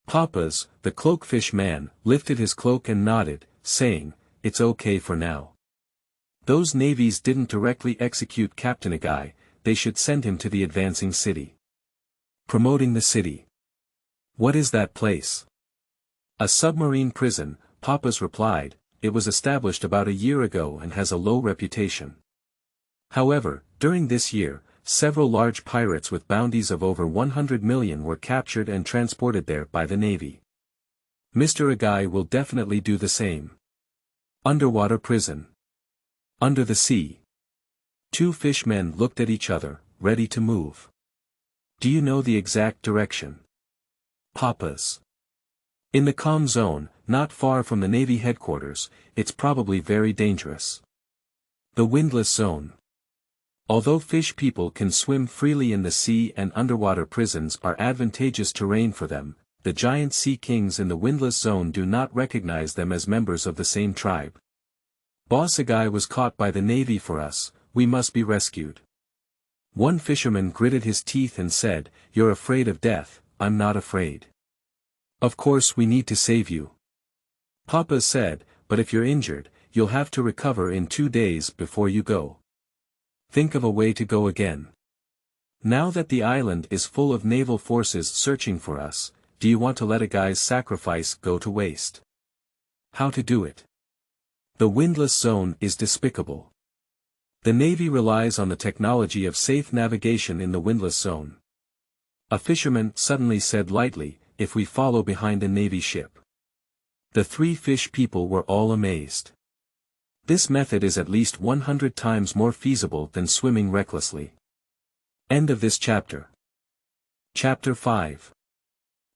Papas, the cloakfish man, lifted his cloak and nodded, saying, "It's okay for now. Those navies didn't directly execute Captain Agai, they should send him to the advancing city." Promoting the city. What is that place? A submarine prison, Papas replied. It was established about a year ago and has a low reputation. However, during this year, several large pirates with bounties of over 100 million were captured and transported there by the Navy. Mr. Agai will definitely do the same. Underwater prison. Under the sea. Two fishmen looked at each other, ready to move. Do you know the exact direction? Papas. In the calm zone, not far from the Navy headquarters, it's probably very dangerous. The windless zone. Although fish people can swim freely in the sea and underwater prisons are advantageous terrain for them, the giant sea kings in the windless zone do not recognize them as members of the same tribe. Boss Agai was caught by the Navy for us, we must be rescued. One fisherman gritted his teeth and said, "You're afraid of death, I'm not afraid. Of course we need to save you." Papa said, "But if you're injured, you'll have to recover in 2 days before you go. Think of a way to go again. Now that the island is full of naval forces searching for us, do you want to let a guy's sacrifice go to waste? How to do it? The windless zone is despicable. The Navy relies on the technology of safe navigation in the windless zone." A fisherman suddenly said lightly, "If we follow behind a Navy ship." The three fish people were all amazed. This method is at least 100 times more feasible than swimming recklessly. End of this chapter. Chapter 5.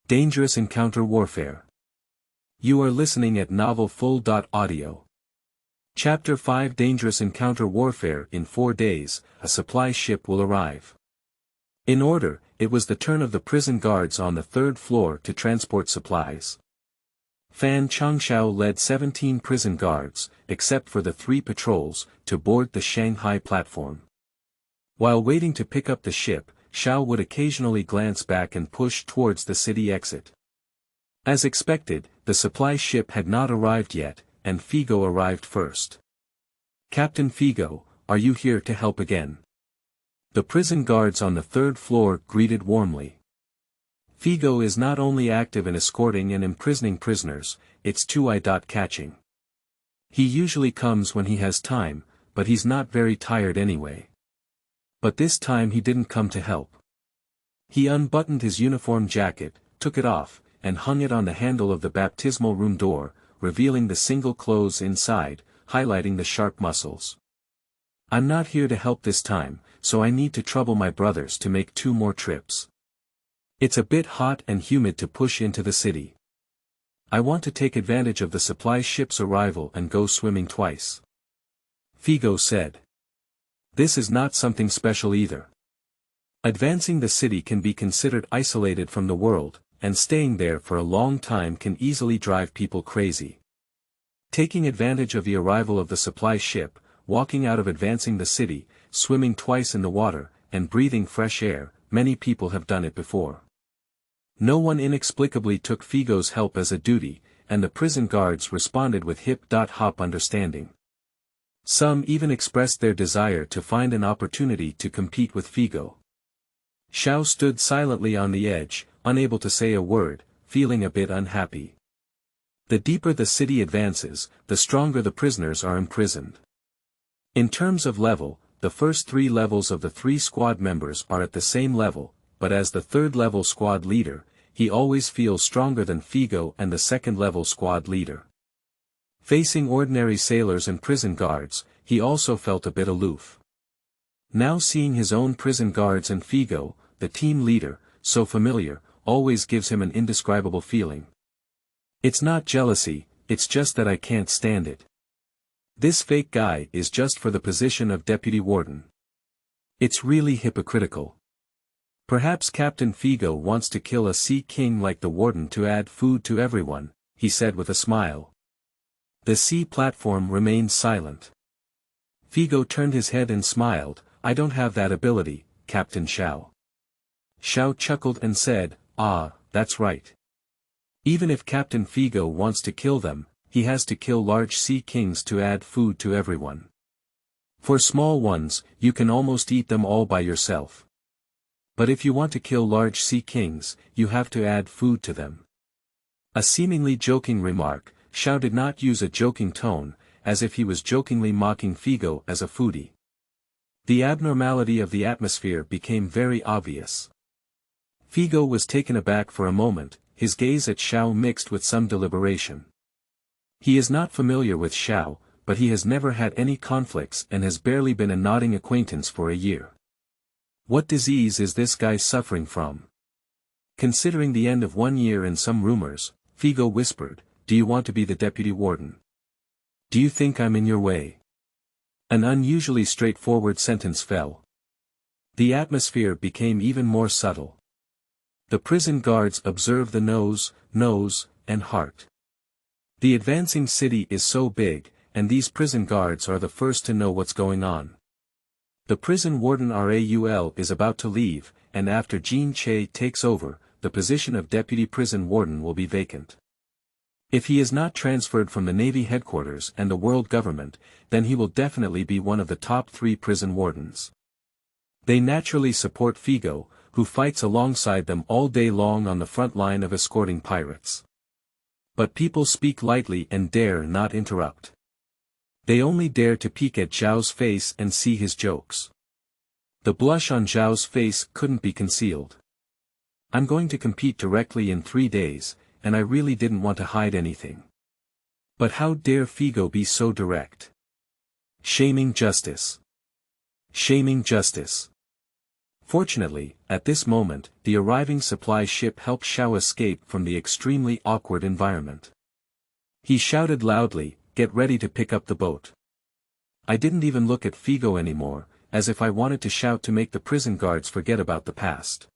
Dangerous Encounter Warfare. You are listening at novelfull.audio. Chapter 5 Dangerous Encounter Warfare. In 4 days, a supply ship will arrive. In order, it was the turn of the prison guards on the 3rd floor to transport supplies. Fan Changshao led 17 prison guards, except for the 3 patrols, to board the Shanghai platform. While waiting to pick up the ship, Xiao would occasionally glance back and push towards the city exit. As expected, the supply ship had not arrived yet, and Figo arrived first. "Captain Figo, are you here to help again?" The prison guards on the 3rd floor greeted warmly. Figo is not only active in escorting and imprisoning prisoners, it's too eye-catching. He usually comes when he has time, but he's not very tired anyway. But this time he didn't come to help. He unbuttoned his uniform jacket, took it off, and hung it on the handle of the baptismal room door, revealing the single clothes inside, highlighting the sharp muscles. "I'm not here to help this time, so I need to trouble my brothers to make 2 more trips. It's a bit hot and humid to push into the city. I want to take advantage of the supply ship's arrival and go swimming twice." Figo said. This is not something special either. Advancing the city can be considered isolated from the world, and staying there for a long time can easily drive people crazy. Taking advantage of the arrival of the supply ship, walking out of advancing the city, swimming twice in the water, and breathing fresh air, many people have done it before. No one inexplicably took Figo's help as a duty, and the prison guards responded with hip-hop understanding. Some even expressed their desire to find an opportunity to compete with Figo. Xiao stood silently on the edge, unable to say a word, feeling a bit unhappy. The deeper the city advances, the stronger the prisoners are imprisoned. In terms of level, the first 3 levels of the 3 squad members are at the same level, but as the 3rd level squad leader, he always feels stronger than Figo and the 2nd level squad leader. Facing ordinary sailors and prison guards, he also felt a bit aloof. Now seeing his own prison guards and Figo, the team leader, so familiar, always gives him an indescribable feeling. It's not jealousy, it's just that I can't stand it. This fake guy is just for the position of deputy warden. It's really hypocritical. Perhaps Captain Figo wants to kill a sea king like the warden to add food to everyone, he said with a smile. The sea platform remained silent. Figo turned his head and smiled. I don't have that ability, Captain Xiao. Xiao chuckled and said, ah, that's right. Even if Captain Figo wants to kill them, he has to kill large sea kings to add food to everyone. For small ones, you can almost eat them all by yourself. But if you want to kill large sea kings, you have to add food to them. A seemingly joking remark, Xiao did not use a joking tone, as if he was jokingly mocking Figo as a foodie. The abnormality of the atmosphere became very obvious. Figo was taken aback for a moment, his gaze at Xiao mixed with some deliberation. He is not familiar with Xiao, but he has never had any conflicts and has barely been a nodding acquaintance for a year. What disease is this guy suffering from? Considering the end of 1 year and some rumors, Figo whispered, do you want to be the deputy warden? Do you think I'm in your way? An unusually straightforward sentence fell. The atmosphere became even more subtle. The prison guards observed the nose, and heart. The advancing city is so big, and these prison guards are the first to know what's going on. The prison warden Raul is about to leave, and after Jean Che takes over, the position of deputy prison warden will be vacant. If he is not transferred from the Navy headquarters and the world government, then he will definitely be one of the top 3 prison wardens. They naturally support Figo, who fights alongside them all day long on the front line of escorting pirates. But people speak lightly and dare not interrupt. They only dare to peek at Zhao's face and see his jokes. The blush on Zhao's face couldn't be concealed. I'm going to compete directly in 3 days, and I really didn't want to hide anything. But how dare Figo be so direct? Shaming justice. Shaming justice. Fortunately, at this moment, the arriving supply ship helped Xiao escape from the extremely awkward environment. He shouted loudly, get ready to pick up the boat. I didn't even look at Figo anymore, as if I wanted to shout to make the prison guards forget about the past.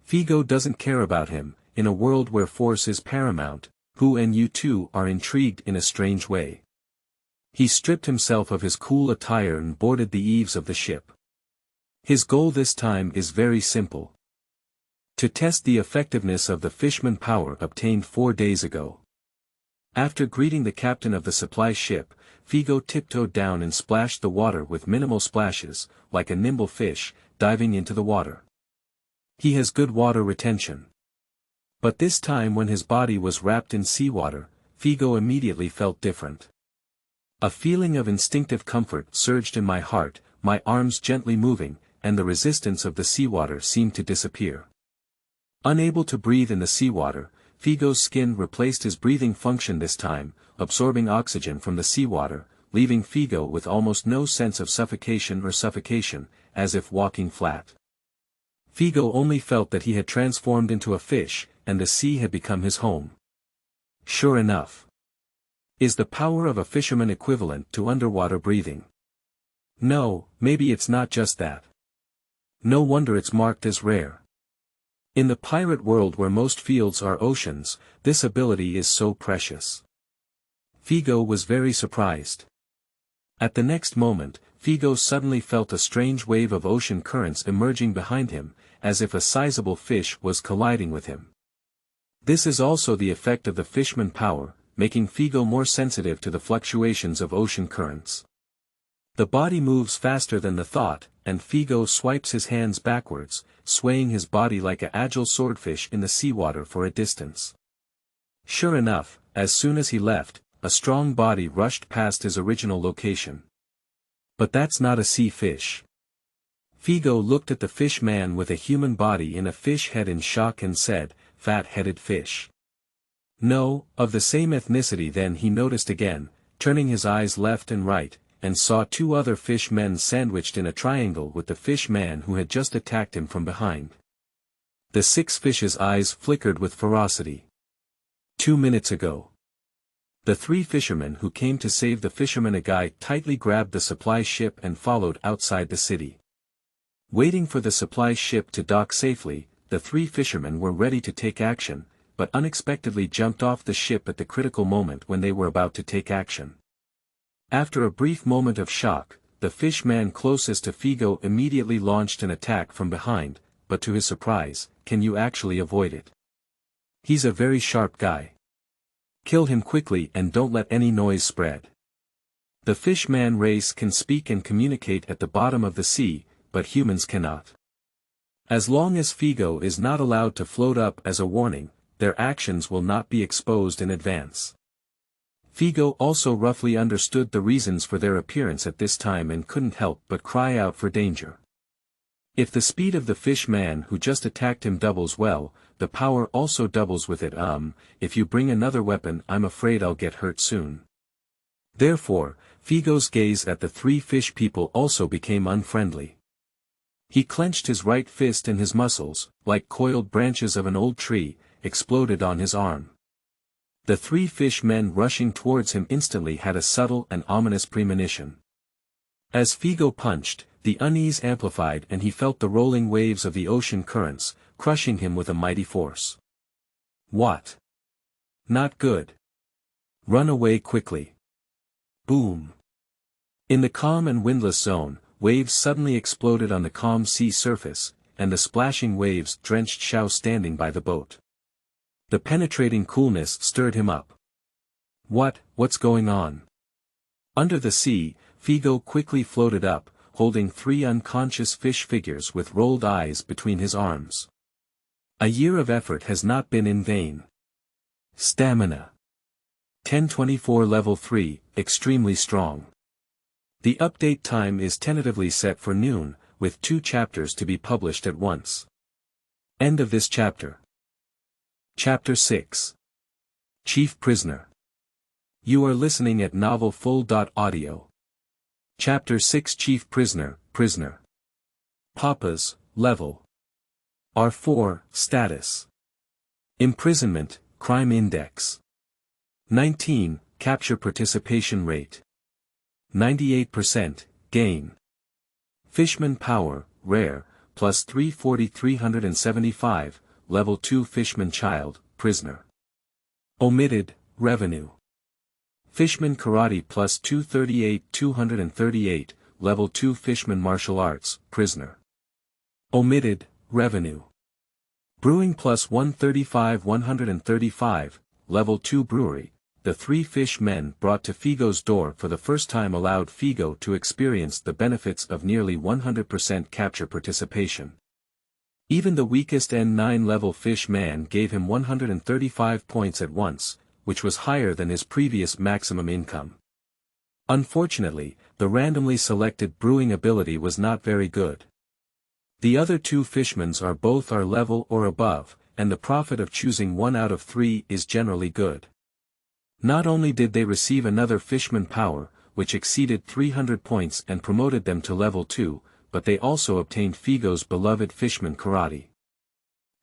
Figo doesn't care about him, in a world where force is paramount, Hu and you two are intrigued in a strange way. He stripped himself of his cool attire and boarded the eaves of the ship. His goal this time is very simple. To test the effectiveness of the fishman power obtained 4 days ago. After greeting the captain of the supply ship, Figo tiptoed down and splashed the water with minimal splashes, like a nimble fish, diving into the water. He has good water retention. But this time when his body was wrapped in seawater, Figo immediately felt different. A feeling of instinctive comfort surged in my heart, my arms gently moving, and the resistance of the seawater seemed to disappear. Unable to breathe in the seawater, Figo's skin replaced his breathing function this time, absorbing oxygen from the seawater, leaving Figo with almost no sense of suffocation, as if walking flat. Figo only felt that he had transformed into a fish, and the sea had become his home. Sure enough. Is the power of a fisherman equivalent to underwater breathing? No, maybe it's not just that. No wonder it's marked as rare. In the pirate world where most fields are oceans, this ability is so precious. Figo was very surprised. At the next moment, Figo suddenly felt a strange wave of ocean currents emerging behind him, as if a sizable fish was colliding with him. This is also the effect of the fishman power, making Figo more sensitive to the fluctuations of ocean currents. The body moves faster than the thought, and Figo swipes his hands backwards, swaying his body like an agile swordfish in the seawater for a distance. Sure enough, as soon as he left, a strong body rushed past his original location. But that's not a sea fish. Figo looked at the fish man with a human body in a fish head in shock and said, fat-headed fish. No, of the same ethnicity. Then he noticed again, turning his eyes left and right, and saw 2 other fish men sandwiched in a triangle with the fish man who had just attacked him from behind. The 6 fish's eyes flickered with ferocity. 2 minutes ago. The three fishermen who came to save the fisherman Agai tightly grabbed the supply ship and followed outside the city. Waiting for the supply ship to dock safely, the three fishermen were ready to take action, but unexpectedly jumped off the ship at the critical moment when they were about to take action. After a brief moment of shock, the fish man closest to Figo immediately launched an attack from behind, but to his surprise, can you actually avoid it? He's a very sharp guy. Kill him quickly and don't let any noise spread. The fish man race can speak and communicate at the bottom of the sea, but humans cannot. As long as Figo is not allowed to float up as a warning, their actions will not be exposed in advance. Figo also roughly understood the reasons for their appearance at this time and couldn't help but cry out for danger. If the speed of the fish man who just attacked him doubles, well, the power also doubles with it. If you bring another weapon, I'm afraid I'll get hurt soon. Therefore, Figo's gaze at the three fish people also became unfriendly. He clenched his right fist and his muscles, like coiled branches of an old tree, exploded on his arm. The three fish men rushing towards him instantly had a subtle and ominous premonition. As Figo punched, the unease amplified and he felt the rolling waves of the ocean currents, crushing him with a mighty force. What? Not good. Run away quickly. Boom. In the calm and windless zone, waves suddenly exploded on the calm sea surface, and the splashing waves drenched Xiao standing by the boat. The penetrating coolness stirred him up. What's going on? Under the sea, Figo quickly floated up, holding three unconscious fish figures with rolled eyes between his arms. A year of effort has not been in vain. Stamina. 1024 Level 3, extremely strong. The update time is tentatively set for noon, with 2 chapters to be published at once. End of this chapter. Chapter 6. Chief Prisoner. You are listening at novelfull.audio. Chapter 6 Chief Prisoner, Prisoner. Papa's, Level. R4, Status. Imprisonment, Crime Index. 19, Capture Participation Rate. 98%, Gain. Fishman Power, Rare, plus 340-375, Level 2 Fishman Child, Prisoner. Omitted, Revenue. Fishman Karate plus 238-238, Level 2 Fishman Martial Arts, Prisoner. Omitted, Revenue. Brewing plus 135-135, Level 2 Brewery. The three fish men brought to Figo's door for the first time allowed Figo to experience the benefits of nearly 100% capture participation. Even the weakest N9 level fish man gave him 135 points at once, which was higher than his previous maximum income. Unfortunately, the randomly selected brewing ability was not very good. The other 2 fishmen's are both our level or above, and the profit of choosing 1 out of 3 is generally good. Not only did they receive another Fishman Power, which exceeded 300 points and promoted them to level 2, but they also obtained Figo's beloved Fishman Karate.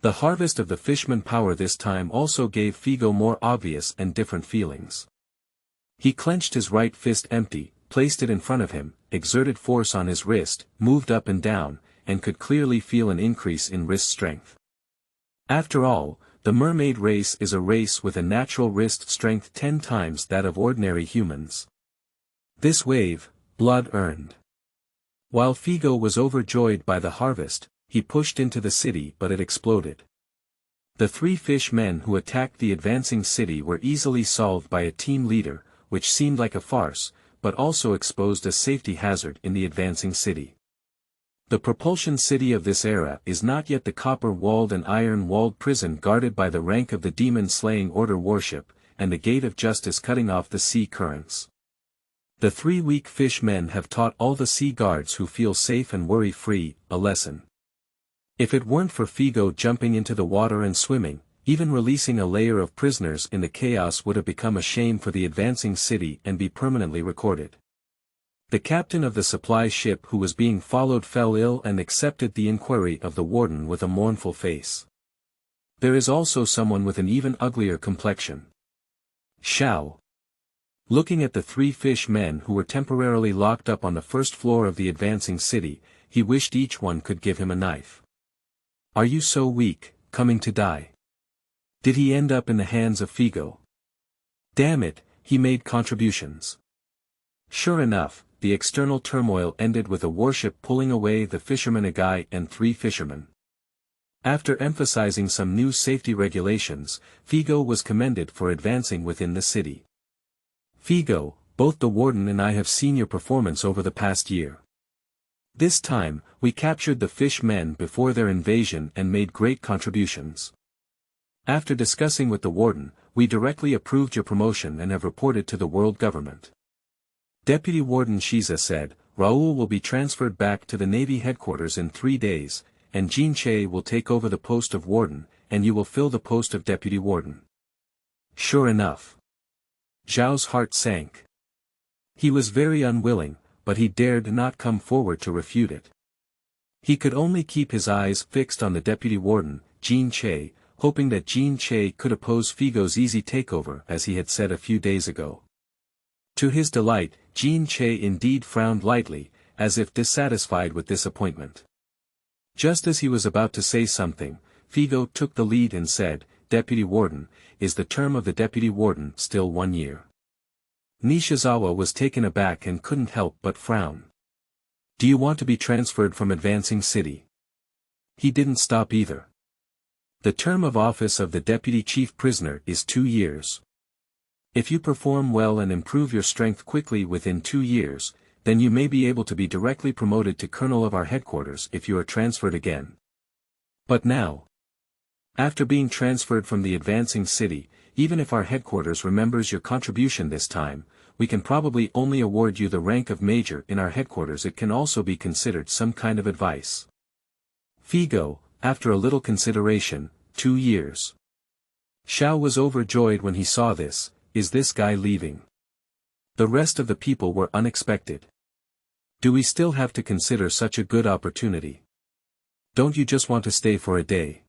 The harvest of the Fishman Power this time also gave Figo more obvious and different feelings. He clenched his right fist empty, placed it in front of him, exerted force on his wrist, moved up and down, and could clearly feel an increase in wrist strength. After all, the mermaid race is a race with a natural wrist strength 10 times that of ordinary humans. This wave, blood earned. While Figo was overjoyed by the harvest, he pushed into the city but it exploded. The 3 fish men who attacked the advancing city were easily solved by a team leader, which seemed like a farce, but also exposed a safety hazard in the advancing city. The propulsion city of this era is not yet the copper-walled and iron-walled prison guarded by the rank of the demon-slaying order warship, and the gate of justice cutting off the sea currents. The 3 weak fish men have taught all the sea guards who feel safe and worry-free, a lesson. If it weren't for Figo jumping into the water and swimming, even releasing a layer of prisoners in the chaos would have become a shame for the advancing city and be permanently recorded. The captain of the supply ship who was being followed fell ill and accepted the inquiry of the warden with a mournful face. There is also someone with an even uglier complexion. Xiao. Looking at the 3 fish men who were temporarily locked up on the first floor of the advancing city, he wished each one could give him a knife. Are you so weak, coming to die? Did he end up in the hands of Figo? Damn it, he made contributions. Sure enough, the external turmoil ended with a warship pulling away the fisherman, a guy and 3 fishermen. After emphasizing some new safety regulations, Figo was commended for advancing within the city. Figo, both the warden and I have seen your performance over the past year. This time, we captured the fish men before their invasion and made great contributions. After discussing with the warden, we directly approved your promotion and have reported to the world government. Deputy Warden Shiza said, Raoul will be transferred back to the Navy headquarters in 3 days, and Jean Che will take over the post of warden, and you will fill the post of deputy warden. Sure enough. Zhao's heart sank. He was very unwilling, but he dared not come forward to refute it. He could only keep his eyes fixed on the deputy warden, Jean Che, hoping that Jean Che could oppose Figo's easy takeover as he had said a few days ago. To his delight, Jean Che indeed frowned lightly, as if dissatisfied with this appointment. Just as he was about to say something, Figo took the lead and said, Deputy Warden, is the term of the Deputy Warden still 1 year? Nishizawa was taken aback and couldn't help but frown. Do you want to be transferred from Advancing City? He didn't stop either. The term of office of the Deputy Chief Prisoner is 2 years. If you perform well and improve your strength quickly within 2 years, then you may be able to be directly promoted to Colonel of our headquarters if you are transferred again. But now, after being transferred from the Advancing City, even if our headquarters remembers your contribution this time, we can probably only award you the rank of Major in our headquarters. It can also be considered some kind of advice. Figo, after a little consideration, 2 years. Xiao was overjoyed when he saw this. Is this guy leaving? The rest of the people were unexpected. Do we still have to consider such a good opportunity? Don't you just want to stay for a day?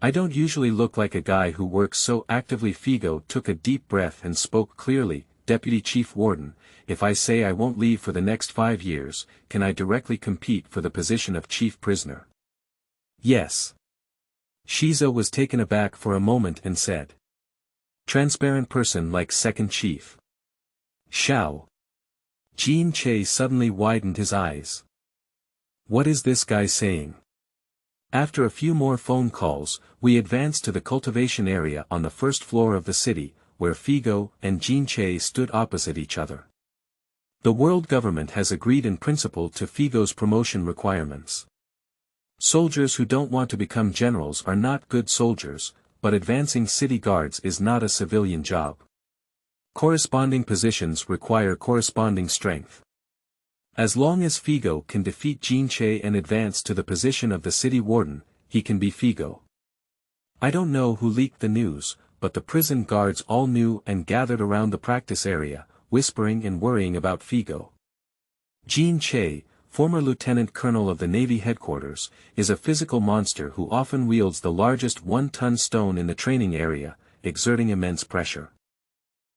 I don't usually look like a guy who works so actively. Figo took a deep breath and spoke clearly, Deputy Chief Warden, if I say I won't leave for the next 5 years, can I directly compete for the position of Chief Prisoner? Yes. Shiza was taken aback for a moment and said. Transparent person like second chief. Xiao. Jean Che suddenly widened his eyes. What is this guy saying? After a few more phone calls, we advanced to the cultivation area on the first floor of the city, where Figo and Jean Che stood opposite each other. The world government has agreed in principle to Figo's promotion requirements. Soldiers who don't want to become generals are not good soldiers, but advancing city guards is not a civilian job. Corresponding positions require corresponding strength. As long as Figo can defeat Jean Che and advance to the position of the city warden, he can be Figo. I don't know who leaked the news, but the prison guards all knew and gathered around the practice area, whispering and worrying about Figo. Jean Che, former lieutenant colonel of the Navy headquarters, is a physical monster who often wields the largest 1-ton stone in the training area, exerting immense pressure.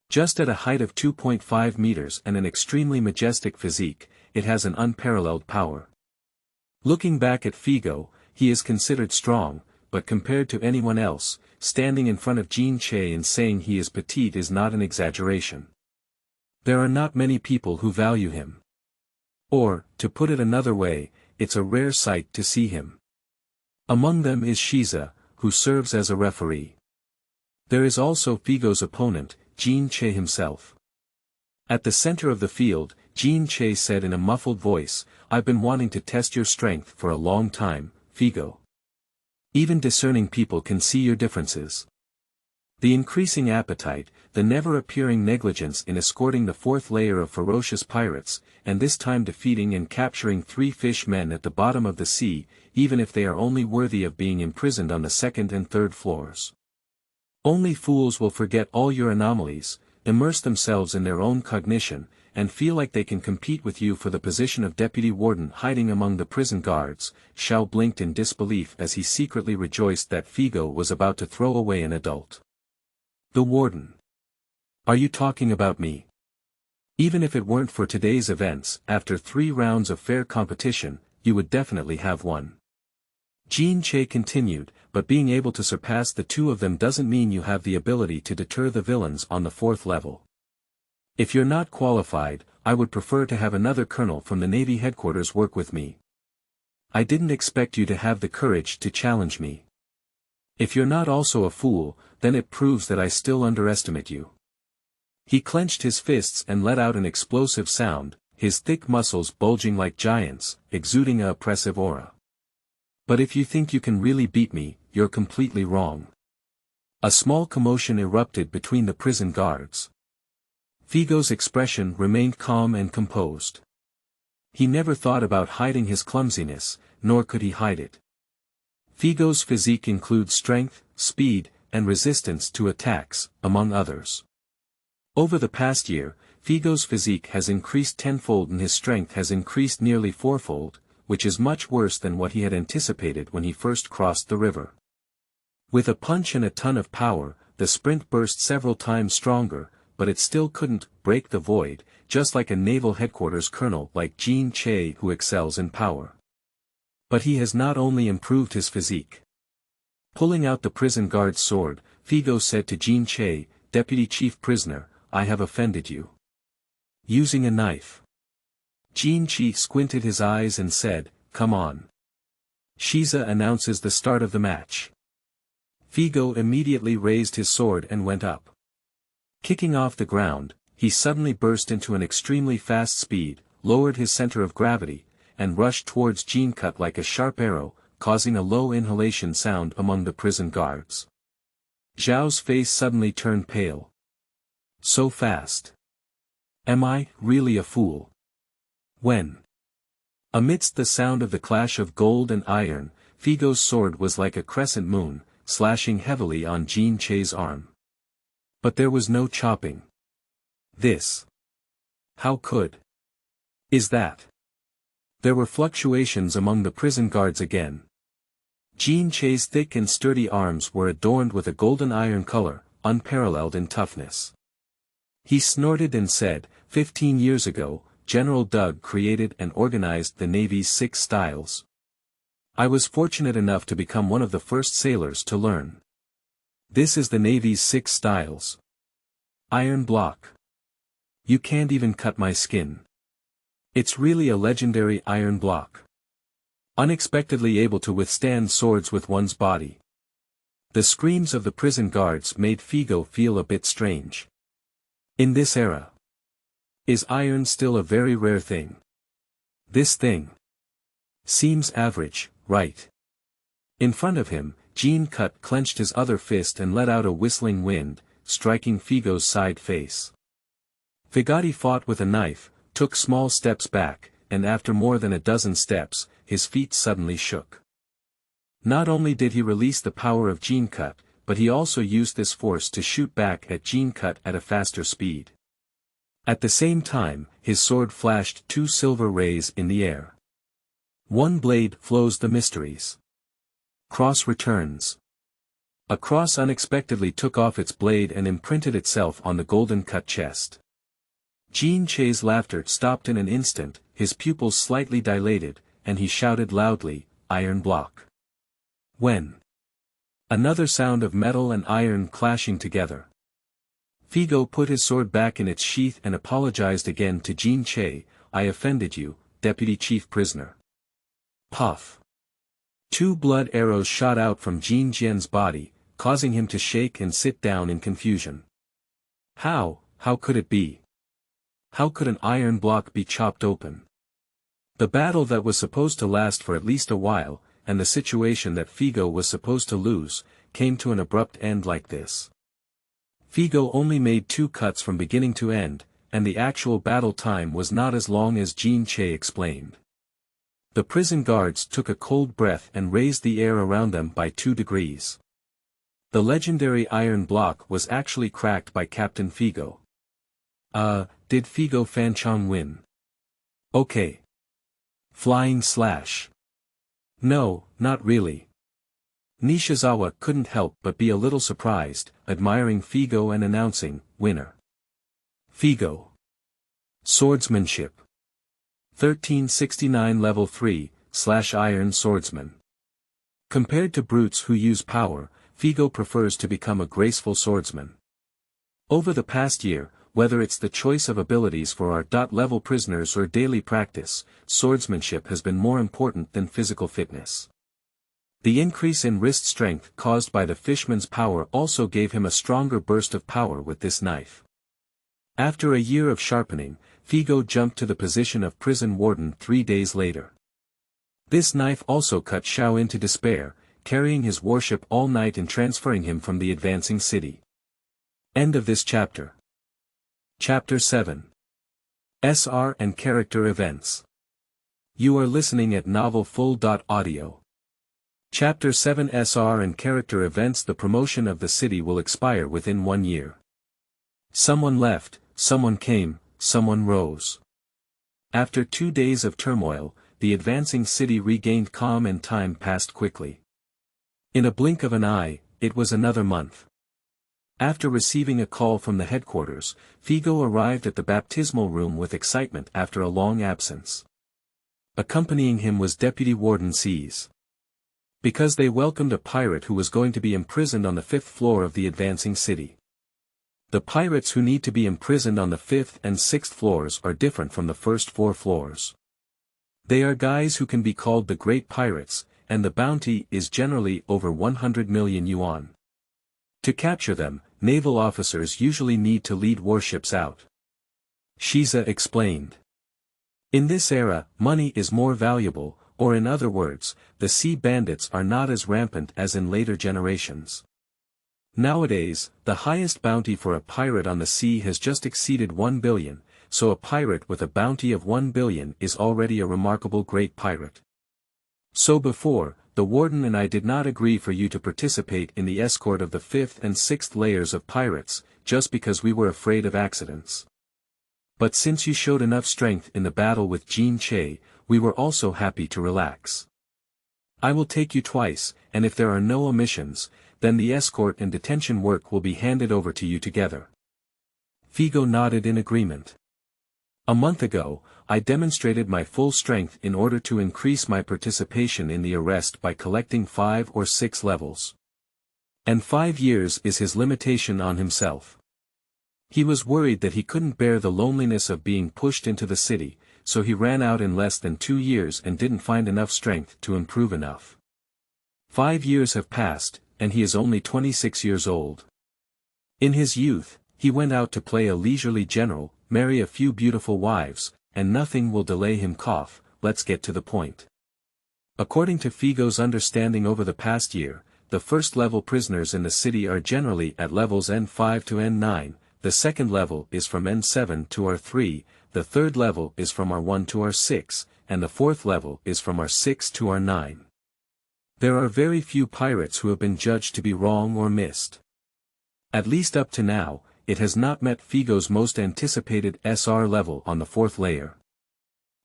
Just at a height of 2.5 meters and an extremely majestic physique, it has an unparalleled power. Looking back at Figo, he is considered strong, but compared to anyone else, standing in front of Jean Che and saying he is petite is not an exaggeration. There are not many people who value him. Or, to put it another way, it's a rare sight to see him. Among them is Shiza, who serves as a referee. There is also Figo's opponent, Jean Che himself. At the center of the field, Jean Che said in a muffled voice, I've been wanting to test your strength for a long time, Figo. Even discerning people can see your differences. The increasing appetite, the never-appearing negligence in escorting the 4th layer of ferocious pirates, and this time defeating and capturing 3 fish men at the bottom of the sea, even if they are only worthy of being imprisoned on the 2nd and 3rd floors. Only fools will forget all your anomalies, immerse themselves in their own cognition, and feel like they can compete with you for the position of deputy warden. Hiding among the prison guards, Xiao blinked in disbelief as he secretly rejoiced that Figo was about to throw away an adult. The warden. Are you talking about me? Even if it weren't for today's events, after 3 rounds of fair competition, you would definitely have won. Jean Che continued, but being able to surpass the 2 of them doesn't mean you have the ability to deter the villains on the 4th level. If you're not qualified, I would prefer to have another colonel from the Navy headquarters work with me. I didn't expect you to have the courage to challenge me. If you're not also a fool, then it proves that I still underestimate you. He clenched his fists and let out an explosive sound, his thick muscles bulging like giants, exuding an oppressive aura. But if you think you can really beat me, you're completely wrong. A small commotion erupted between the prison guards. Figo's expression remained calm and composed. He never thought about hiding his clumsiness, nor could he hide it. Figo's physique includes strength, speed, and resistance to attacks, among others. Over the past year, Figo's physique has increased tenfold and his strength has increased nearly 4-fold, which is much worse than what he had anticipated when he first crossed the river. With a punch and a ton of power, the sprint burst several times stronger, but it still couldn't break the void, just like a naval headquarters colonel like Jean Che who excels in power. But he has not only improved his physique. Pulling out the prison guard's sword, Figo said to Jean Che, "Deputy Chief Prisoner, I have offended you." Using a knife. Jean Che squinted his eyes and said, "Come on." Shiza announces the start of the match. Figo immediately raised his sword and went up. Kicking off the ground, he suddenly burst into an extremely fast speed, lowered his center of gravity, and rushed towards Jean Cut like a sharp arrow, causing a low inhalation sound among the prison guards. Zhao's face suddenly turned pale. So fast. Am I really a fool? When? Amidst the sound of the clash of gold and iron, Figo's sword was like a crescent moon, slashing heavily on Jean Che's arm. But there was no chopping. This. How could? Is that? There were fluctuations among the prison guards again. Jean Che's thick and sturdy arms were adorned with a golden iron color, unparalleled in toughness. He snorted and said, 15 years ago, General Doug created and organized the Navy's 6 styles. I was fortunate enough to become one of the first sailors to learn. This is the Navy's 6 styles. Iron block. You can't even cut my skin. It's really a legendary iron block. Unexpectedly able to withstand swords with one's body. The screams of the prison guards made Figo feel a bit strange. In this era, is iron still a very rare thing? This thing seems average, right? In front of him, Jean Cut clenched his other fist and let out a whistling wind, striking Figo's side face. Figati fought with a knife, took small steps back, and after more than a dozen steps, his feet suddenly shook. Not only did he release the power of Jean Cut, but he also used this force to shoot back at Jean Cut at a faster speed. At the same time, his sword flashed 2 silver rays in the air. One blade flows the mysteries. Cross returns. A cross unexpectedly took off its blade and imprinted itself on the golden cut chest. Jean Che's laughter stopped in an instant, his pupils slightly dilated, and he shouted loudly, "Iron block." When? Another sound of metal and iron clashing together. Figo put his sword back in its sheath and apologized again to Jean Che, "I offended you, Deputy Chief Prisoner." Puff. 2 blood arrows shot out from Jean Jian's body, causing him to shake and sit down in confusion. How could it be? How could an iron block be chopped open? The battle that was supposed to last for at least a while, and the situation that Figo was supposed to lose, came to an abrupt end like this. Figo only made 2 cuts from beginning to end, and the actual battle time was not as long as Jean Che explained. The prison guards took a cold breath and raised the air around them by 2 degrees. The legendary iron block was actually cracked by Captain Figo. Did Figo Fanchong win? Okay. Flying slash. No, not really. Nishizawa couldn't help but be a little surprised, admiring Figo and announcing, "Winner." Figo. Swordsmanship. 1369 Level 3, /Iron Swordsman. Compared to brutes who use power, Figo prefers to become a graceful swordsman. Over the past year, whether it's the choice of abilities for our level prisoners or daily practice, swordsmanship has been more important than physical fitness. The increase in wrist strength caused by the fishman's power also gave him a stronger burst of power with this knife. After a year of sharpening, Figo jumped to the position of prison warden 3 days later. This knife also cut Xiao into despair, carrying his warship all night and transferring him from the advancing city. End of this chapter. Chapter 7. SR and Character Events. You are listening at novelfull.audio. Chapter 7 SR and Character Events. The promotion of the city will expire within 1 year. Someone left, someone came, someone rose. After 2 days of turmoil, the advancing city regained calm and time passed quickly. In a blink of an eye, it was another month. After receiving a call from the headquarters, Figo arrived at the baptismal room with excitement after a long absence. Accompanying him was Deputy Warden Seas. Because they welcomed a pirate who was going to be imprisoned on the 5th floor of the advancing city. The pirates who need to be imprisoned on the 5th and 6th floors are different from the first 4 floors. They are guys who can be called the Great Pirates, and the bounty is generally over 100 million yuan. To capture them, naval officers usually need to lead warships out. Shiza explained. In this era, money is more valuable, or in other words, the sea bandits are not as rampant as in later generations. Nowadays, the highest bounty for a pirate on the sea has just exceeded 1 billion, so a pirate with a bounty of 1 billion is already a remarkable great pirate. So before, the warden and I did not agree for you to participate in the escort of the 5th and 6th layers of pirates, just because we were afraid of accidents. But since you showed enough strength in the battle with Jin Che, we were also happy to relax. I will take you twice, and if there are no omissions, then the escort and detention work will be handed over to you together. Figo nodded in agreement. A month ago, I demonstrated my full strength in order to increase my participation in the arrest by collecting 5 or 6 levels. And 5 years is his limitation on himself. He was worried that he couldn't bear the loneliness of being pushed into the city, so he ran out in less than 2 years and didn't find enough strength to improve enough. 5 years have passed, and he is only 26 years old. In his youth, he went out to play a leisurely general, marry a few beautiful wives, and nothing will delay him. Let's get to the point. According to Figo's understanding over the past year, the first level prisoners in the city are generally at levels N5 to N9, the second level is from N7 to R3, the third level is from R1 to R6, and the fourth level is from R6 to R9. There are very few pirates who have been judged to be wrong or missed. At least up to now, it has not met Figo's most anticipated SR level on the 4th layer.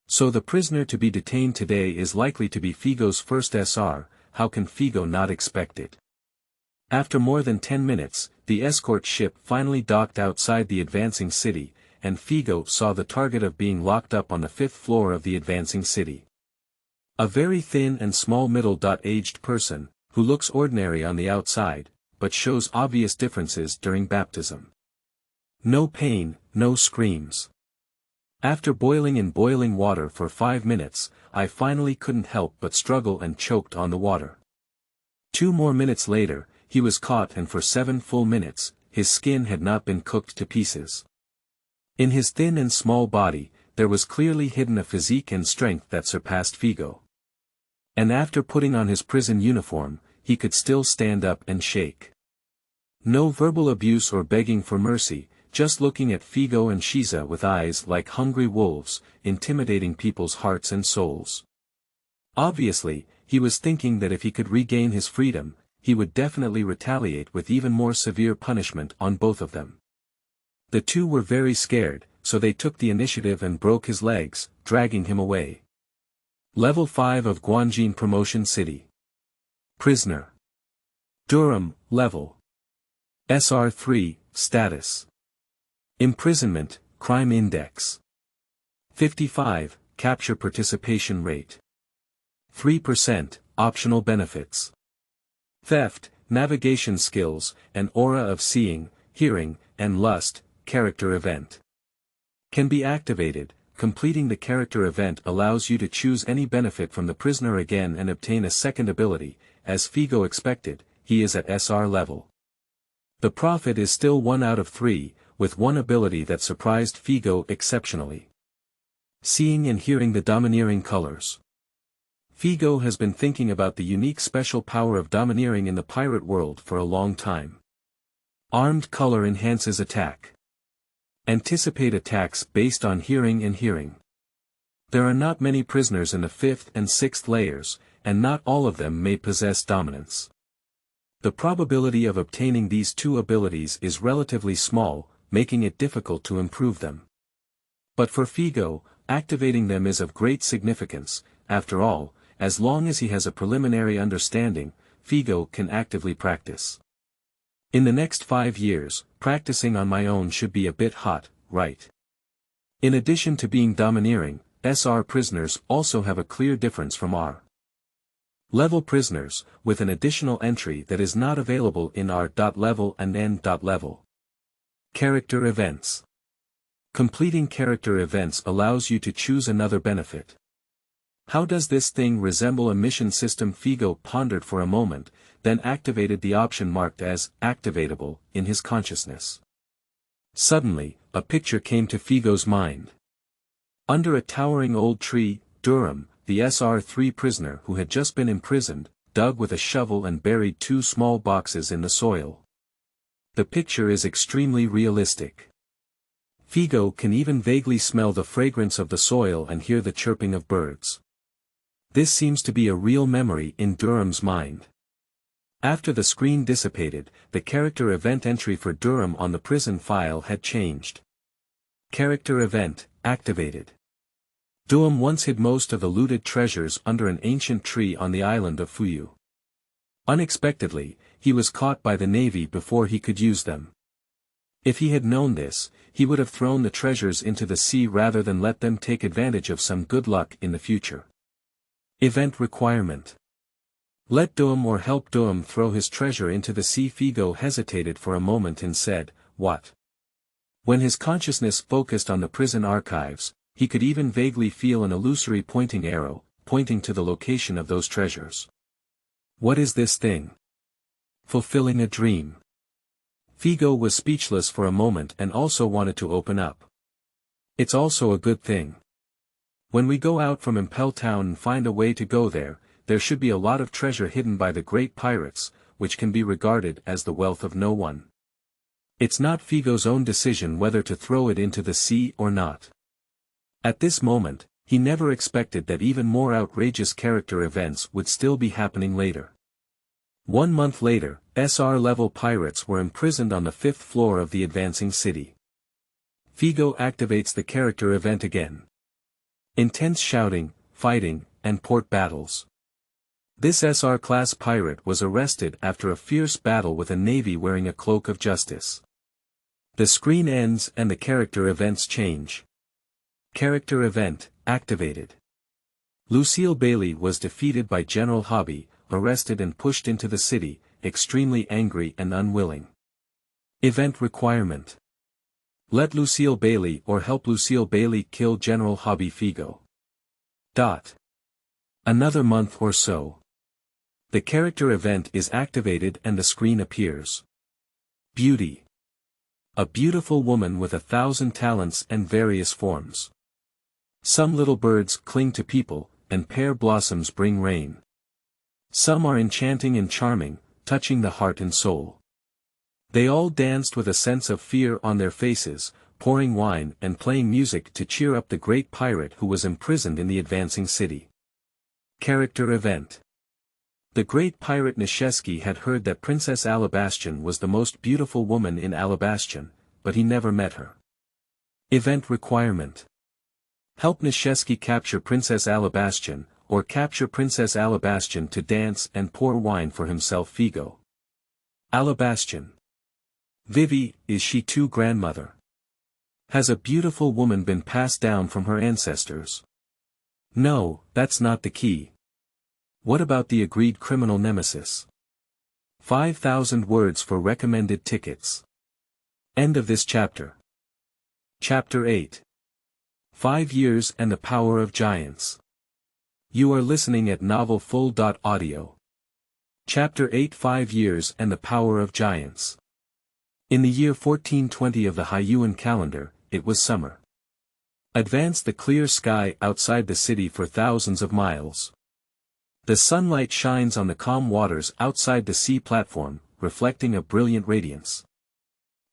So the prisoner to be detained today is likely to be Figo's first SR. How can Figo not expect it? After more than 10 minutes, the escort ship finally docked outside the advancing city, and Figo saw the target of being locked up on the 5th floor of the advancing city. A very thin and small middle-aged person, who looks ordinary on the outside, but shows obvious differences during baptism. No pain, no screams. After boiling in boiling water for 5 minutes, I finally couldn't help but struggle and choked on the water. 2 more minutes later, he was caught, and for 7 full minutes, his skin had not been cooked to pieces. In his thin and small body, there was clearly hidden a physique and strength that surpassed Figo. And after putting on his prison uniform, he could still stand up and shake. No verbal abuse or begging for mercy, just looking at Figo and Shiza with eyes like hungry wolves, intimidating people's hearts and souls. Obviously, he was thinking that if he could regain his freedom, he would definitely retaliate with even more severe punishment on both of them. The two were very scared, so they took the initiative and broke his legs, dragging him away. Level 5 of Guanjin Promotion City. Prisoner. Durham, level. SR3, status. Imprisonment, crime index. 55, capture participation rate. 3%, optional benefits. Theft, navigation skills, an aura of seeing, hearing, and lust, character event. Can be activated. Completing the character event allows you to choose any benefit from the prisoner again and obtain a second ability. As Figo expected, he is at SR level. The prophet is still 1 out of 3, with one ability that surprised Figo exceptionally. Seeing and hearing the domineering colors. Figo has been thinking about the unique special power of domineering in the pirate world for a long time. Armed color enhances attack. Anticipate attacks based on hearing and hearing. There are not many prisoners in the 5th and 6th layers, and not all of them may possess dominance. The probability of obtaining these two abilities is relatively small, making it difficult to improve them. But for Figo, activating them is of great significance. After all, as long as he has a preliminary understanding, Figo can actively practice. In the next 5 years, practicing on my own should be a bit hot, right? In addition to being domineering, SR prisoners also have a clear difference from R level prisoners, with an additional entry that is not available in R. level and N. level. Character events. Completing character events allows you to choose another benefit. How does this thing resemble a mission system? Figo pondered for a moment, then activated the option marked as activatable in his consciousness. Suddenly, a picture came to Figo's mind. Under a towering old tree, Durham, the SR3 prisoner who had just been imprisoned, dug with a shovel and buried 2 small boxes in the soil. The picture is extremely realistic. Figo can even vaguely smell the fragrance of the soil and hear the chirping of birds. This seems to be a real memory in Durham's mind. After the screen dissipated, the character event entry for Durham on the prison file had changed. Character event, activated. Durham once hid most of the looted treasures under an ancient tree on the island of Fuyu. Unexpectedly, he was caught by the Navy before he could use them. If he had known this, he would have thrown the treasures into the sea rather than let them take advantage of some good luck in the future. Event requirement. Let Durham or help Durham throw his treasure into the sea. Figo hesitated for a moment and said, "What?" When his consciousness focused on the prison archives, he could even vaguely feel an illusory pointing arrow, pointing to the location of those treasures. What is this thing? Fulfilling a dream. Figo was speechless for a moment and also wanted to open up. It's also a good thing. When we go out from Impel Town and find a way to go there, there should be a lot of treasure hidden by the great pirates, which can be regarded as the wealth of no one. It's not Figo's own decision whether to throw it into the sea or not. At this moment, he never expected that even more outrageous character events would still be happening later. 1 month later, SR-level pirates were imprisoned on the 5th floor of the advancing city. Figo activates the character event again. Intense shouting, fighting, and port battles. This SR-class pirate was arrested after a fierce battle with a navy wearing a cloak of justice. The screen ends and the character events change. Character event, activated. Lucille Bailey was defeated by General Hobby, arrested and pushed into the city, extremely angry and unwilling. Event requirement. Let Lucille Bailey or help Lucille Bailey kill General Hobby. Figo. Another month or so. The character event is activated and the screen appears. Beauty. A beautiful woman with 1,000 talents and various forms. Some little birds cling to people, and pear blossoms bring rain. Some are enchanting and charming, touching the heart and soul. They all danced with a sense of fear on their faces, pouring wine and playing music to cheer up the great pirate who was imprisoned in the advancing city. Character event. The great pirate Nishesky had heard that Princess Alabastion was the most beautiful woman in Alabastion, but he never met her. Event requirement. Help Nishesky capture Princess Alabastion, or capture Princess Alabastion to dance and pour wine for himself. Figo. Alabastion. Vivi, is she too grandmother? Has a beautiful woman been passed down from her ancestors? No, that's not the key. What about the agreed criminal nemesis? 5,000 words for recommended tickets. End of this chapter. Chapter 8. 5 Years and the Power of Giants. You are listening at novelfull.audio. Chapter 8 5 Years and the Power of Giants. In the year 1420 of the Hyuan calendar, it was summer. Advance the clear sky outside the city for thousands of miles. The sunlight shines on the calm waters outside the sea platform, reflecting a brilliant radiance.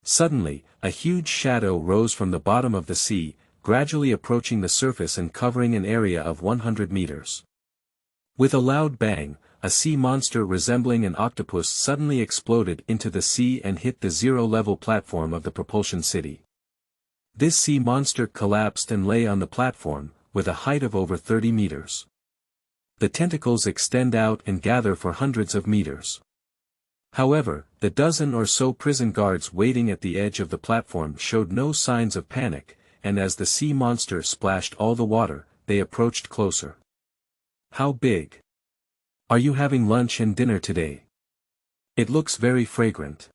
Suddenly, a huge shadow rose from the bottom of the sea, gradually approaching the surface and covering an area of 100 meters. With a loud bang, a sea monster resembling an octopus suddenly exploded into the sea and hit the zero-level platform of the propulsion city. This sea monster collapsed and lay on the platform, with a height of over 30 meters. The tentacles extend out and gather for hundreds of meters. However, the dozen or so prison guards waiting at the edge of the platform showed no signs of panic, and as the sea monster splashed all the water, they approached closer. How big? Are you having lunch and dinner today? It looks very fragrant.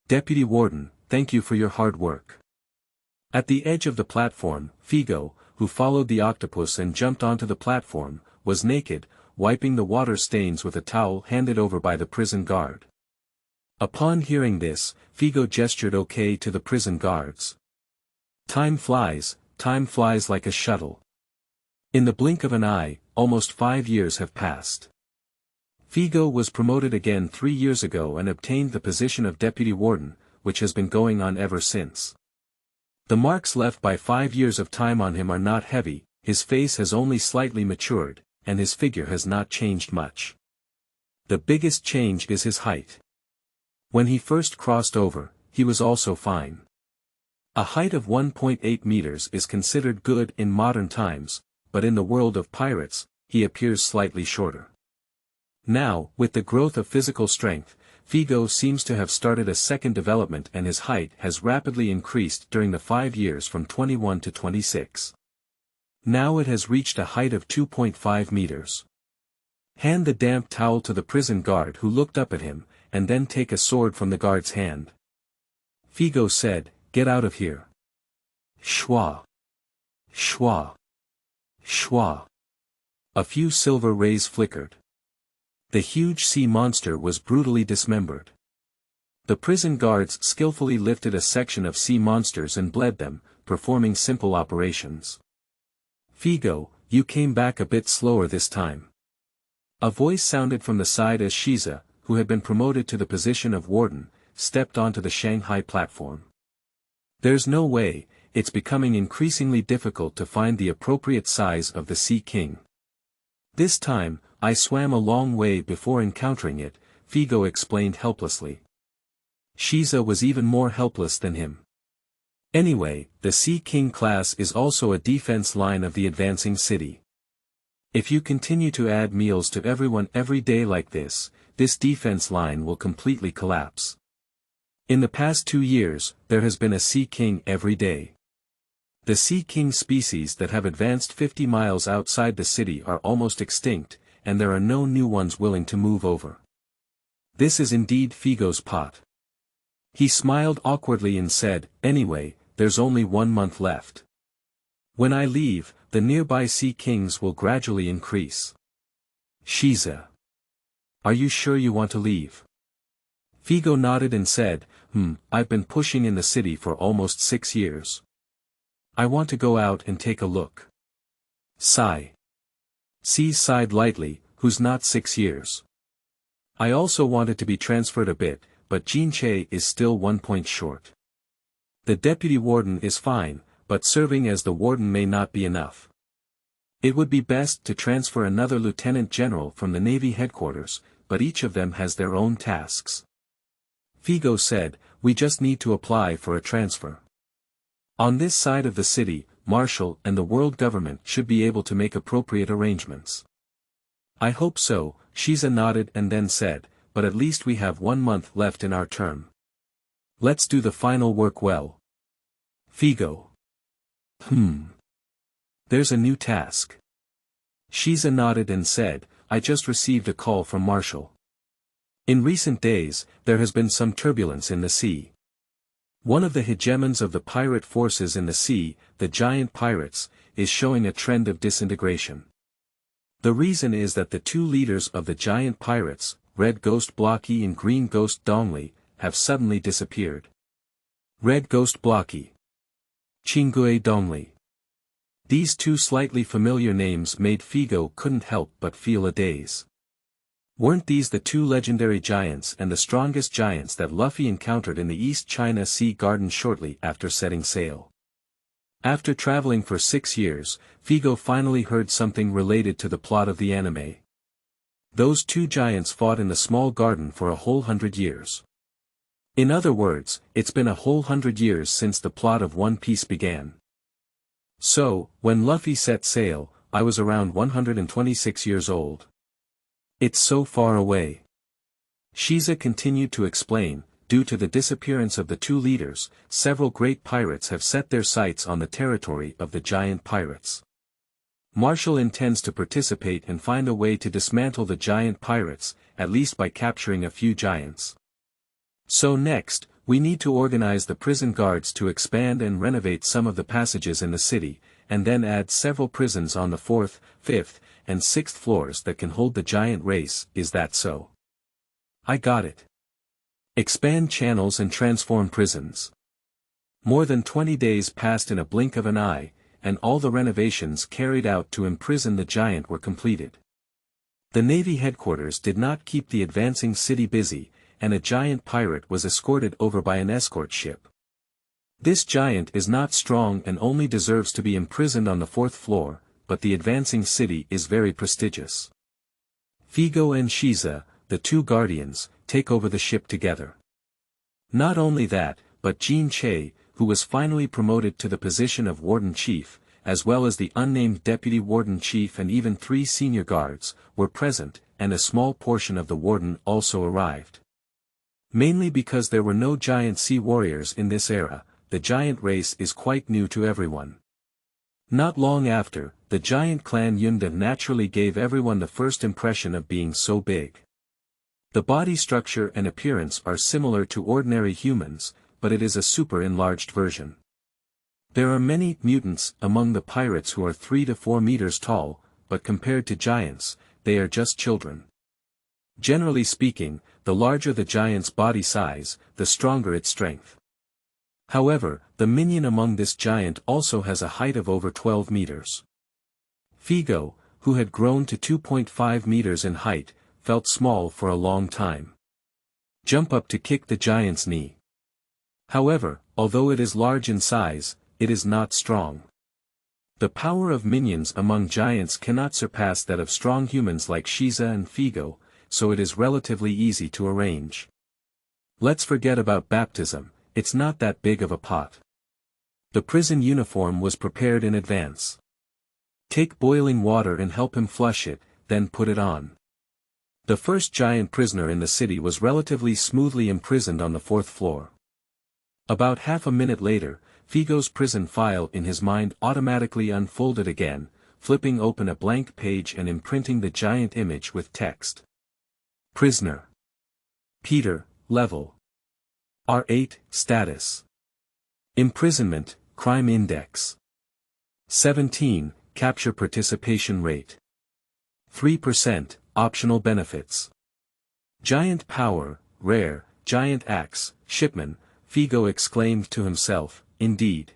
Deputy Warden, thank you for your hard work. At the edge of the platform, Figo, who followed the octopus and jumped onto the platform, was naked, wiping the water stains with a towel handed over by the prison guard. Upon hearing this, Figo gestured okay to the prison guards. Time flies like a shuttle. In the blink of an eye, almost 5 years have passed. Figo was promoted again 3 years ago and obtained the position of deputy warden, which has been going on ever since. The marks left by 5 years of time on him are not heavy, his face has only slightly matured, and his figure has not changed much. The biggest change is his height. When he first crossed over, he was also fine. A height of 1.8 meters is considered good in modern times, but in the world of pirates, he appears slightly shorter. Now, with the growth of physical strength, Figo seems to have started a second development and his height has rapidly increased during the 5 years from 21 to 26. Now it has reached a height of 2.5 meters. Hand the damp towel to the prison guard who looked up at him, and then take a sword from the guard's hand. Figo said, "Get out of here." Shwa. Shwa. Shwa. A few silver rays flickered. The huge sea monster was brutally dismembered. The prison guards skillfully lifted a section of sea monsters and bled them, performing simple operations. Figo, you came back a bit slower this time. A voice sounded from the side as Shiza, who had been promoted to the position of warden, stepped onto the Shanghai platform. There's no way, it's becoming increasingly difficult to find the appropriate size of the Sea King. This time, I swam a long way before encountering it, Figo explained helplessly. Shiza was even more helpless than him. Anyway, the Sea King class is also a defense line of the advancing city. If you continue to add meals to everyone every day like this defense line will completely collapse. In the past 2 years, there has been a Sea King every day. The Sea King species that have advanced 50 miles outside the city are almost extinct, and there are no new ones willing to move over. This is indeed Figo's pot. He smiled awkwardly and said, "Anyway, there's only 1 month left. When I leave, the nearby Sea Kings will gradually increase." Shiza. Are you sure you want to leave? Figo nodded and said, I've been pushing in the city for almost 6 years. I want to go out and take a look. Sigh. C sighed lightly, who's not 6 years. I also wanted to be transferred a bit, but Jinche is still 1 point short. The deputy warden is fine, but serving as the warden may not be enough. It would be best to transfer another lieutenant general from the Navy headquarters, but each of them has their own tasks. Figo said, we just need to apply for a transfer. On this side of the city, Marshall and the world government should be able to make appropriate arrangements. I hope so, Shiza nodded and then said, but at least we have 1 month left in our term. Let's do the final work well. Figo. There's a new task. Shiza nodded and said, I just received a call from Marshall. In recent days, there has been some turbulence in the sea. One of the hegemons of the pirate forces in the sea, the giant pirates, is showing a trend of disintegration. The reason is that the two leaders of the giant pirates, Red Ghost Blocky and Green Ghost Dongli, have suddenly disappeared. Red Ghost Blocky. Chingue Dongli. These two slightly familiar names made Figo couldn't help but feel a daze. Weren't these the two legendary giants and the strongest giants that Luffy encountered in the East China Sea Garden shortly after setting sail? After traveling for 6 years, Figo finally heard something related to the plot of the anime. Those two giants fought in the small garden for a whole 100 years. In other words, it's been a whole 100 years since the plot of One Piece began. So, when Luffy set sail, I was around 126 years old. It's so far away. Shiza continued to explain, due to the disappearance of the two leaders, several great pirates have set their sights on the territory of the giant pirates. Marshall intends to participate and find a way to dismantle the giant pirates, at least by capturing a few giants. So next, we need to organize the prison guards to expand and renovate some of the passages in the city, and then add several prisons on the 4th, 5th, and 6th floors that can hold the giant race. Is that so? I got it. Expand channels and transform prisons. More than 20 days passed in a blink of an eye, and all the renovations carried out to imprison the giant were completed. The Navy headquarters did not keep the advancing city busy, and a giant pirate was escorted over by an escort ship. This giant is not strong and only deserves to be imprisoned on the 4th floor, but the advancing city is very prestigious. Figo and Shiza, the two guardians, take over the ship together. Not only that, but Jean Che, who was finally promoted to the position of Warden Chief, as well as the unnamed Deputy Warden Chief and even 3 senior guards, were present, and a small portion of the Warden also arrived. Mainly because there were no giant sea warriors in this era, the giant race is quite new to everyone. Not long after, the giant clan Yunda naturally gave everyone the first impression of being so big. The body structure and appearance are similar to ordinary humans, but it is a super enlarged version. There are many mutants among the pirates who are 3 to 4 meters tall, but compared to giants, they are just children. Generally speaking, the larger the giant's body size, the stronger its strength. However, the minion among this giant also has a height of over 12 meters. Figo, who had grown to 2.5 meters in height, felt small for a long time. Jump up to kick the giant's knee. However, although it is large in size, it is not strong. The power of minions among giants cannot surpass that of strong humans like Shiza and Figo, so it is relatively easy to arrange. Let's forget about baptism, it's not that big of a pot. The prison uniform was prepared in advance. Take boiling water and help him flush it, then put it on. The first giant prisoner in the city was relatively smoothly imprisoned on the 4th floor. About half a minute later, Figo's prison file in his mind automatically unfolded again, flipping open a blank page and imprinting the giant image with text. Prisoner. Peter, level. R8, status. Imprisonment, crime index. 17, capture participation rate. 3%, optional benefits. Giant power, rare, giant axe, shipman, Figo exclaimed to himself, indeed.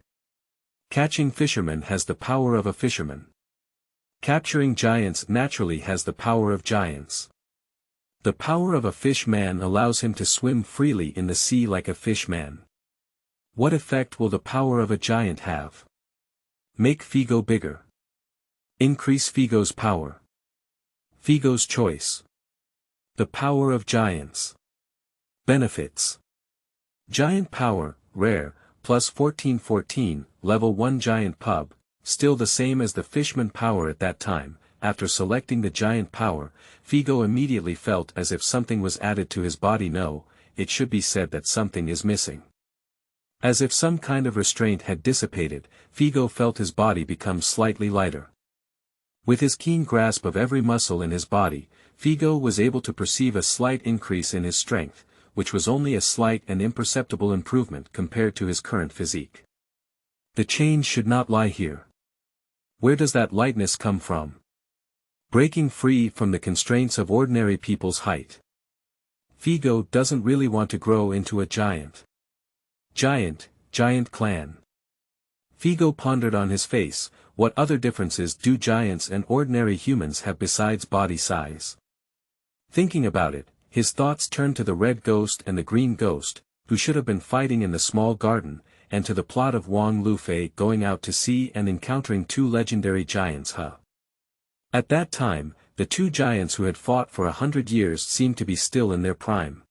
Catching fishermen has the power of a fisherman. Capturing giants naturally has the power of giants. The power of a fish man allows him to swim freely in the sea like a fish man. What effect will the power of a giant have? Make Figo bigger. Increase Figo's power. Figo's choice. The power of giants. Benefits. Giant power, rare, plus 1414, level 1 giant pub, still the same as the fishman power at that time. After selecting the giant power, Figo immediately felt as if something was added to his body. No, it should be said that something is missing. As if some kind of restraint had dissipated, Figo felt his body become slightly lighter. With his keen grasp of every muscle in his body, Figo was able to perceive a slight increase in his strength, which was only a slight and imperceptible improvement compared to his current physique. The change should not lie here. Where does that lightness come from? Breaking free from the constraints of ordinary people's height. Figo doesn't really want to grow into a giant. Giant clan. Figo pondered on his face, what other differences do giants and ordinary humans have besides body size? Thinking about it, his thoughts turned to the red ghost and the green ghost, who should have been fighting in the small garden, and to the plot of Wang Lufei going out to sea and encountering two legendary giants. At that time, the two giants who had fought for 100 years seemed to be still in their prime.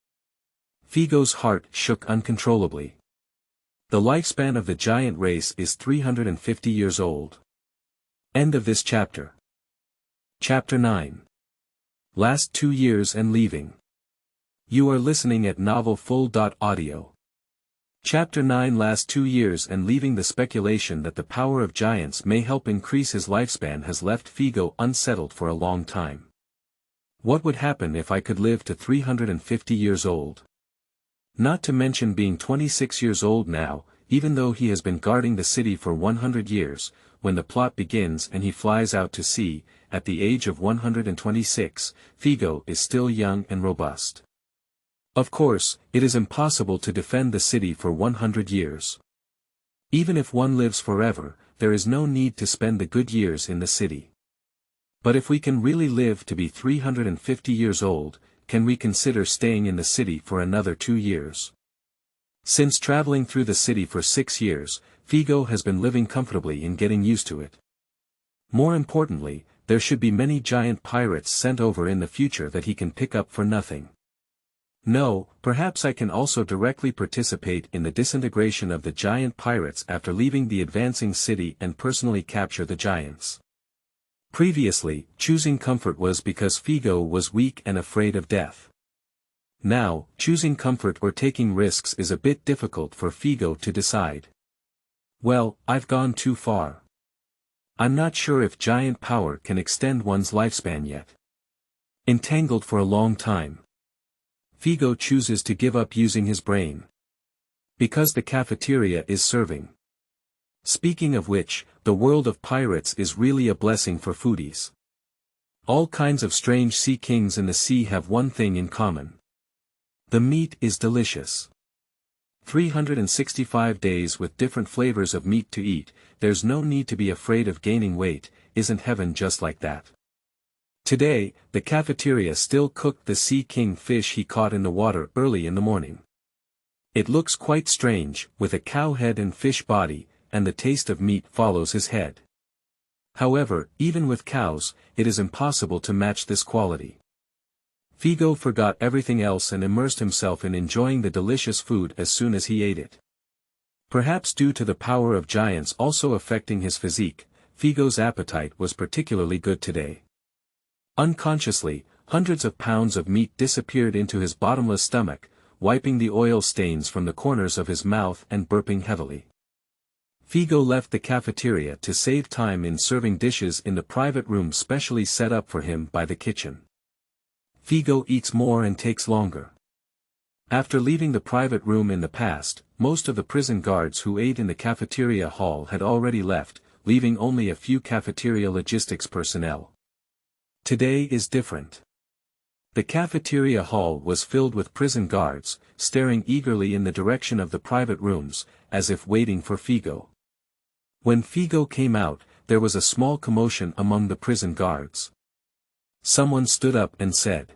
Figo's heart shook uncontrollably. The lifespan of the giant race is 350 years old. End of this chapter. Chapter 9. Last 2 years and leaving. You are listening at novelfull.audio. Chapter 9. Last 2 years and leaving. The speculation that the power of giants may help increase his lifespan has left Figo unsettled for a long time. What would happen if I could live to 350 years old? Not to mention being 26 years old now, even though he has been guarding the city for 100 years, when the plot begins and he flies out to sea, at the age of 126, Figo is still young and robust. Of course, it is impossible to defend the city for 100 years. Even if one lives forever, there is no need to spend the good years in the city. But if we can really live to be 350 years old, can we consider staying in the city for another 2 years? Since traveling through the city for 6 years, Figo has been living comfortably and getting used to it. More importantly, there should be many giant pirates sent over in the future that he can pick up for nothing. No, perhaps I can also directly participate in the disintegration of the giant pirates after leaving the advancing city and personally capture the giants. Previously, choosing comfort was because Figo was weak and afraid of death. Now, choosing comfort or taking risks is a bit difficult for Figo to decide. Well, I've gone too far. I'm not sure if giant power can extend one's lifespan yet. Entangled for a long time. Figo chooses to give up using his brain. Because the cafeteria is serving. Speaking of which, the world of pirates is really a blessing for foodies. All kinds of strange sea kings in the sea have one thing in common. The meat is delicious. 365 days with different flavors of meat to eat, there's no need to be afraid of gaining weight, isn't heaven just like that? Today, the cafeteria still cooked the sea king fish he caught in the water early in the morning. It looks quite strange, with a cow head and fish body, and the taste of meat follows his head. However, even with cows, it is impossible to match this quality. Figo forgot everything else and immersed himself in enjoying the delicious food as soon as he ate it. Perhaps due to the power of giants also affecting his physique, Figo's appetite was particularly good today. Unconsciously, hundreds of pounds of meat disappeared into his bottomless stomach, wiping the oil stains from the corners of his mouth and burping heavily. Figo left the cafeteria to save time in serving dishes in the private room specially set up for him by the kitchen. Figo eats more and takes longer. After leaving the private room in the past, most of the prison guards who ate in the cafeteria hall had already left, leaving only a few cafeteria logistics personnel. Today is different. The cafeteria hall was filled with prison guards, staring eagerly in the direction of the private rooms, as if waiting for Figo. When Figo came out, there was a small commotion among the prison guards. Someone stood up and said,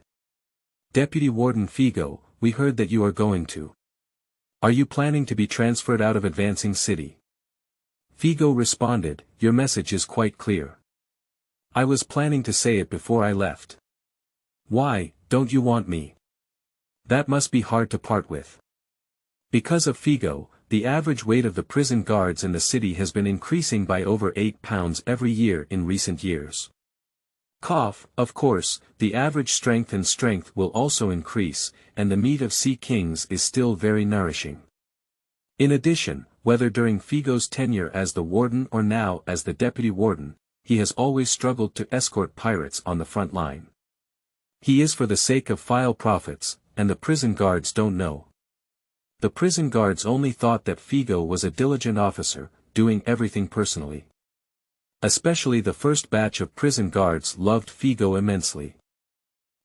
"Deputy Warden Figo, we heard that you are going to. Are you planning to be transferred out of Advancing City?" Figo responded, "Your message is quite clear. I was planning to say it before I left." "Why, don't you want me?" "That must be hard to part with." Because of Figo, the average weight of the prison guards in the city has been increasing by over 8 pounds every year in recent years. Of course, the average strength will also increase, and the meat of sea kings is still very nourishing. In addition, whether during Figo's tenure as the warden or now as the deputy warden, he has always struggled to escort pirates on the front line. He is for the sake of file profits, and the prison guards don't know. The prison guards only thought that Figo was a diligent officer, doing everything personally. Especially the first batch of prison guards loved Figo immensely.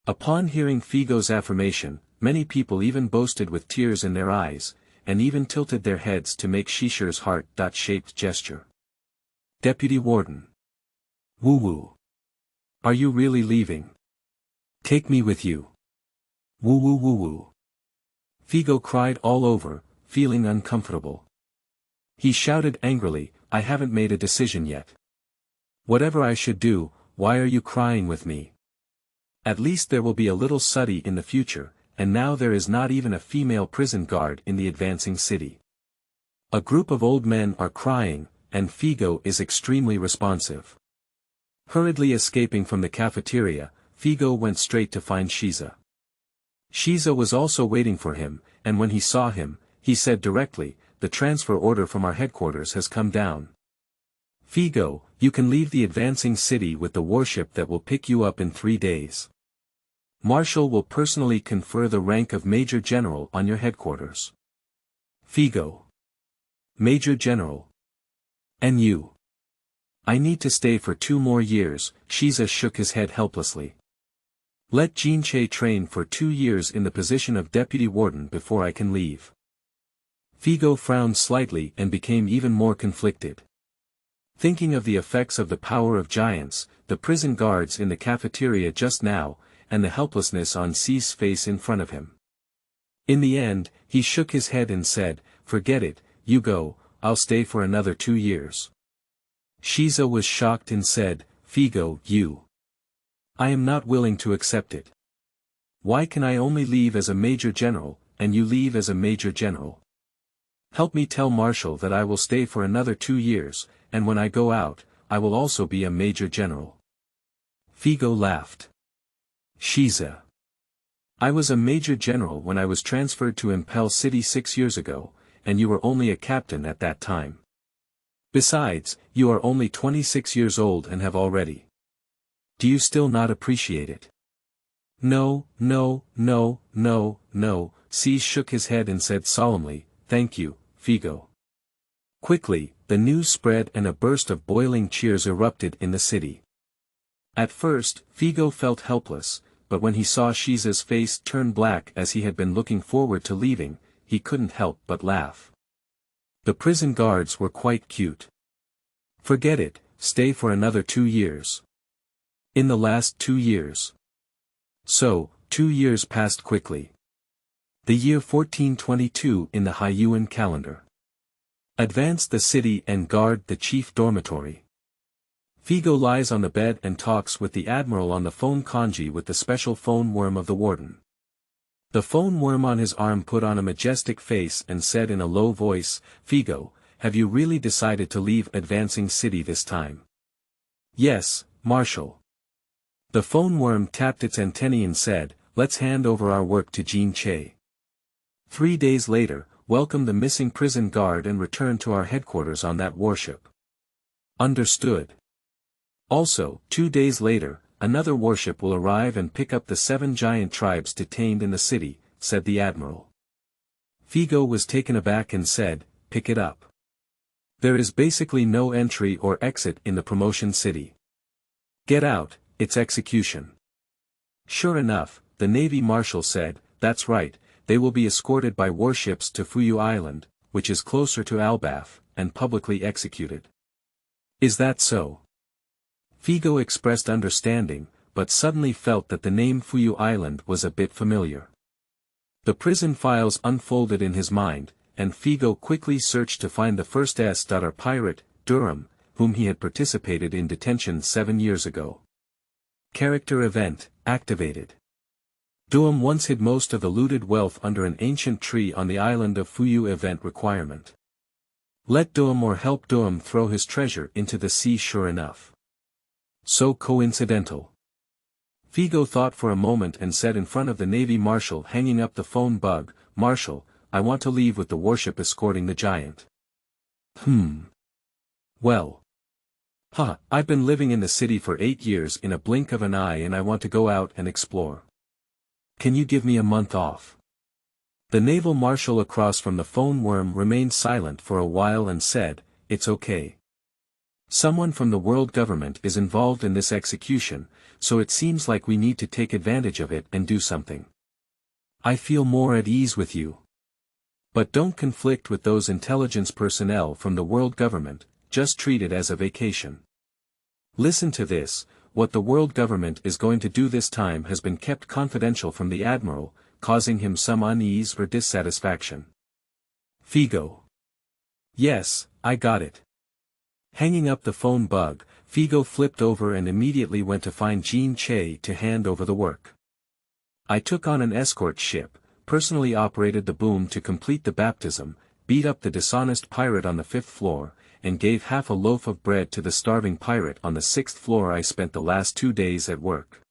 Upon hearing Figo's affirmation, many people even boasted with tears in their eyes, and even tilted their heads to make Shishire's heart-shaped gesture. Deputy Warden. Woo-woo. Are you really leaving? Take me with you. Woo-woo-woo-woo. Figo cried all over, feeling uncomfortable. He shouted angrily, I haven't made a decision yet. Whatever I should do, why are you crying with me? At least there will be a little Sooty in the future, and now there is not even a female prison guard in the advancing city. A group of old men are crying, and Figo is extremely responsive. Hurriedly escaping from the cafeteria, Figo went straight to find Shiza. Shiza was also waiting for him, and when he saw him, he said directly, the transfer order from our headquarters has come down. Figo, you can leave the advancing city with the warship that will pick you up in 3 days. Marshal will personally confer the rank of Major General on your headquarters. Figo. Major General. And you? I need to stay for 2 more years, Shiza shook his head helplessly. Let Jinchei train for 2 years in the position of deputy warden before I can leave. Figo frowned slightly and became even more conflicted. Thinking of the effects of the power of giants, the prison guards in the cafeteria just now, and the helplessness on C's face in front of him. In the end, he shook his head and said, forget it, you go, I'll stay for another 2 years. Shiza was shocked and said, Figo, you. I am not willing to accept it. Why can I only leave as a major general, and you leave as a major general? Help me tell Marshal that I will stay for another 2 years, and when I go out, I will also be a major general. Figo laughed. Shiza. I was a major general when I was transferred to Impel City 6 years ago, and you were only a captain at that time. Besides, you are only 26 years old and have already. Do you still not appreciate it? No, no, no, no, no, C shook his head and said solemnly, thank you, Figo. Quickly, the news spread and a burst of boiling cheers erupted in the city. At first, Figo felt helpless, but when he saw Shiza's face turn black as he had been looking forward to leaving, he couldn't help but laugh. The prison guards were quite cute. Forget it, stay for another 2 years. In the last 2 years. So, 2 years passed quickly. The year 1422 in the Haiyuan calendar. Advance the city and guard the chief dormitory. Figo lies on the bed and talks with the admiral on the phone kanji with the special phone worm of the warden. The phone worm on his arm put on a majestic face and said in a low voice, Figo, have you really decided to leave advancing city this time? Yes, Marshal. The phone worm tapped its antennae and said, let's hand over our work to Jinchei. 3 days later, welcome the missing prison guard and return to our headquarters on that warship. Understood. Also, 2 days later, another warship will arrive and pick up the 7 giant tribes detained in the city, said the admiral. Figo was taken aback and said, pick it up. There is basically no entry or exit in the promotion city. Get out, it's execution. Sure enough, the Navy Marshal said, that's right, they will be escorted by warships to Fuyu Island, which is closer to Albaf, and publicly executed. Is that so? Figo expressed understanding, but suddenly felt that the name Fuyu Island was a bit familiar. The prison files unfolded in his mind, and Figo quickly searched to find the first S.R. pirate, Durham, whom he had participated in detention 7 years ago. Character event, activated. Durham once hid most of the looted wealth under an ancient tree on the island of Fuyu. Event requirement. Let Durham or help Durham throw his treasure into the sea. Sure enough. So coincidental. Figo thought for a moment and said in front of the Navy Marshal hanging up the phone bug, Marshal, I want to leave with the warship escorting the giant. Well. I've been living in the city for 8 years in a blink of an eye and I want to go out and explore. Can you give me a month off? The naval marshal across from the phone worm remained silent for a while and said, "It's okay. Someone from the world government is involved in this execution, so it seems like we need to take advantage of it and do something. I feel more at ease with you. But don't conflict with those intelligence personnel from the world government, just treat it as a vacation. Listen to this, what the world government is going to do this time has been kept confidential from the admiral, causing him some unease or dissatisfaction." Figo. Yes, I got it. Hanging up the phone bug, Figo flipped over and immediately went to find Jean Che to hand over the work. I took on an escort ship, personally operated the boom to complete the baptism, beat up the dishonest pirate on the 5th floor, and gave half a loaf of bread to the starving pirate on the 6th floor. I spent the last 2 days at work.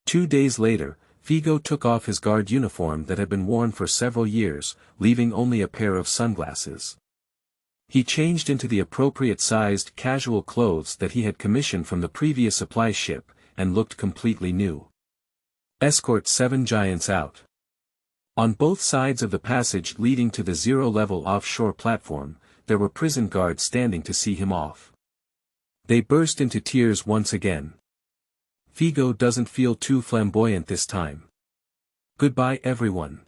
2 days later, Figo took off his guard uniform that had been worn for several years, leaving only a pair of sunglasses. He changed into the appropriate-sized casual clothes that he had commissioned from the previous supply ship, and looked completely new. Escort 7 giants out. On both sides of the passage leading to the 0-level offshore platform, there were prison guards standing to see him off. They burst into tears once again. Figo doesn't feel too flamboyant this time. Goodbye everyone.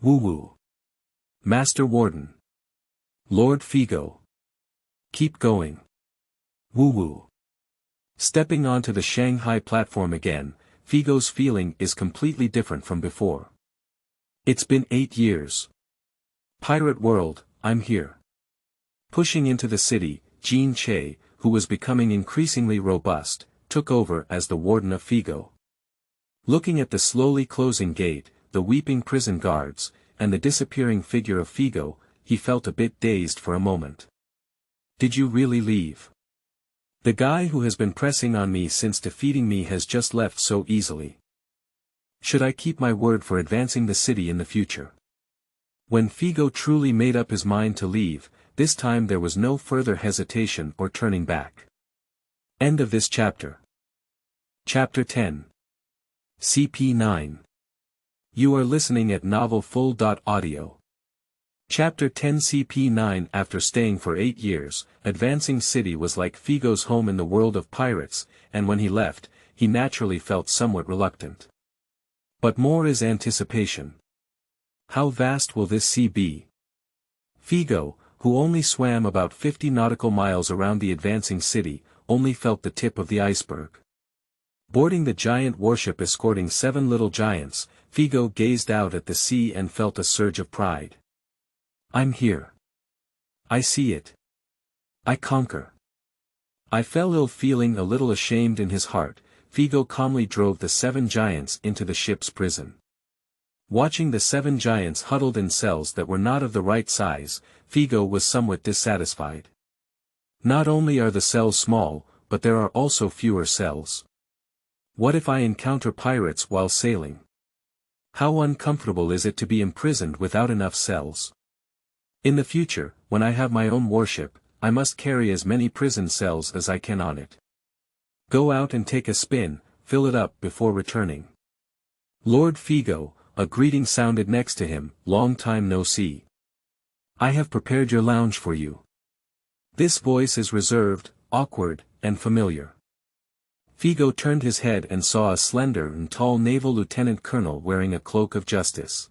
Woo-woo. Master Warden. Lord Figo. Keep going. Woo-woo. Stepping onto the Shanghai platform again, Figo's feeling is completely different from before. It's been 8 years. Pirate world, I'm here. Pushing into the city, Jean Che, who was becoming increasingly robust, took over as the warden of Figo. Looking at the slowly closing gate, the weeping prison guards, and the disappearing figure of Figo, he felt a bit dazed for a moment. Did you really leave? The guy who has been pressing on me since defeating me has just left so easily. Should I keep my word for advancing the city in the future? When Figo truly made up his mind to leave, this time there was no further hesitation or turning back. End of this chapter. Chapter 10. CP9. You are listening at novelfull.audio. Chapter 10 CP9. After staying for 8 years, Advancing City was like Figo's home in the world of pirates, and when he left, he naturally felt somewhat reluctant. But more is anticipation. How vast will this sea be? Figo, who only swam about 50 nautical miles around the Advancing City, only felt the tip of the iceberg. Boarding the giant warship escorting 7 little giants, Figo gazed out at the sea and felt a surge of pride. I'm here. I see it. I conquer. I fell ill, feeling a little ashamed in his heart. Figo calmly drove the 7 giants into the ship's prison. Watching the 7 giants huddled in cells that were not of the right size, Figo was somewhat dissatisfied. Not only are the cells small, but there are also fewer cells. What if I encounter pirates while sailing? How uncomfortable is it to be imprisoned without enough cells? In the future, when I have my own warship, I must carry as many prison cells as I can on it. Go out and take a spin, fill it up before returning. Lord Figo, a greeting sounded next to him. Long time no see. I have prepared your lounge for you. This voice is reserved, awkward, and familiar. Figo turned his head and saw a slender and tall naval lieutenant colonel wearing a cloak of justice.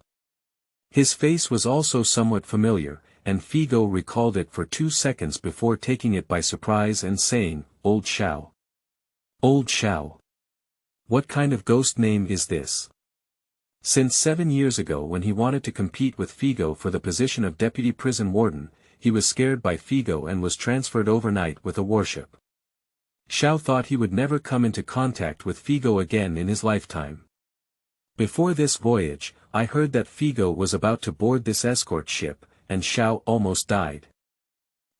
His face was also somewhat familiar, and Figo recalled it for 2 seconds before taking it by surprise and saying, Old Xiao. Old Xiao. What kind of ghost name is this? Since 7 years ago, when he wanted to compete with Figo for the position of deputy prison warden, he was scared by Figo and was transferred overnight with a warship. Xiao thought he would never come into contact with Figo again in his lifetime. Before this voyage, I heard that Figo was about to board this escort ship, and Xiao almost died.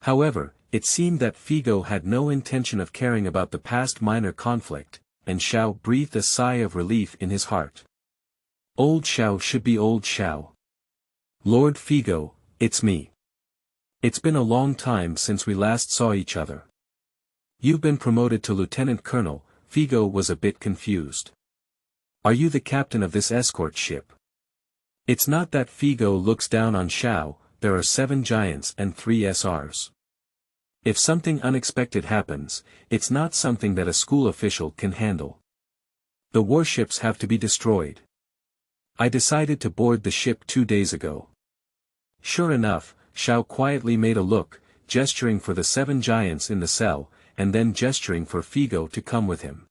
However, it seemed that Figo had no intention of caring about the past minor conflict, and Xiao breathed a sigh of relief in his heart. Old Xiao should be Old Xiao. Lord Figo, it's me. It's been a long time since we last saw each other. You've been promoted to Lieutenant Colonel. Figo was a bit confused. Are you the captain of this escort ship? It's not that. Figo looks down on Xiao. There are 7 giants and 3 SRs. If something unexpected happens, it's not something that a school official can handle. The warships have to be destroyed. I decided to board the ship 2 days ago. Sure enough, Xiao quietly made a look, gesturing for the 7 giants in the cell, and then gesturing for Figo to come with him.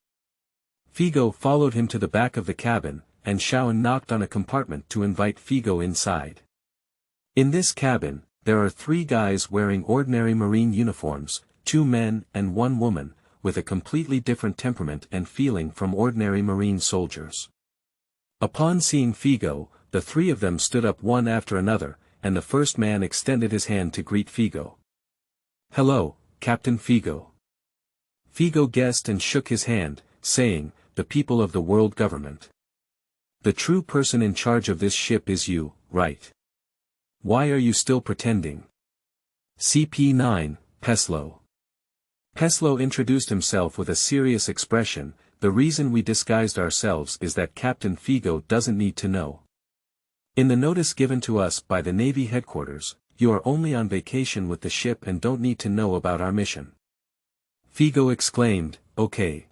Figo followed him to the back of the cabin, and Xiao knocked on a compartment to invite Figo inside. In this cabin, there are 3 guys wearing ordinary marine uniforms, 2 men and 1 woman, with a completely different temperament and feeling from ordinary marine soldiers. Upon seeing Figo, the 3 of them stood up one after another, and the first man extended his hand to greet Figo. "Hello, Captain Figo." Figo guessed and shook his hand, saying, "The people of the world government. The true person in charge of this ship is you, right? Why are you still pretending?" CP9, Peslo. Peslo introduced himself with a serious expression. "The reason we disguised ourselves is that Captain Figo doesn't need to know. In the notice given to us by the Navy headquarters, you are only on vacation with the ship and don't need to know about our mission." Figo exclaimed, "Okay."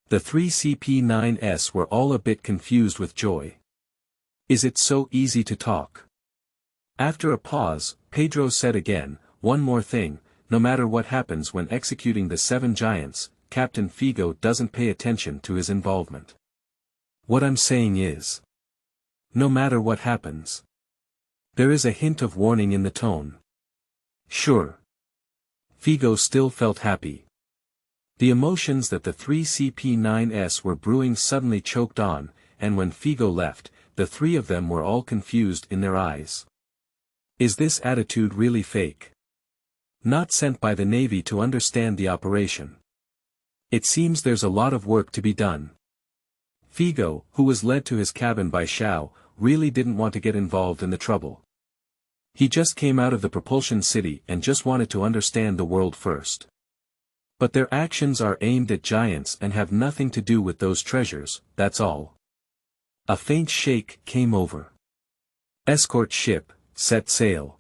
The 3 CP9s were all a bit confused with joy. "Is it so easy to talk?" After a pause, Pedro said again, "One more thing, no matter what happens when executing the 7 giants, Captain Figo doesn't pay attention to his involvement. What I'm saying is, no matter what happens." There is a hint of warning in the tone. Sure. Figo still felt happy. The emotions that the 3 CP9s were brewing suddenly choked on, and when Figo left, the 3 of them were all confused in their eyes. Is this attitude really fake? Not sent by the Navy to understand the operation. It seems there's a lot of work to be done. Figo, who was led to his cabin by Xiao, really didn't want to get involved in the trouble. He just came out of the propulsion city and just wanted to understand the world first. But their actions are aimed at giants and have nothing to do with those treasures, that's all. A faint shake came over. Escort ship, set sail.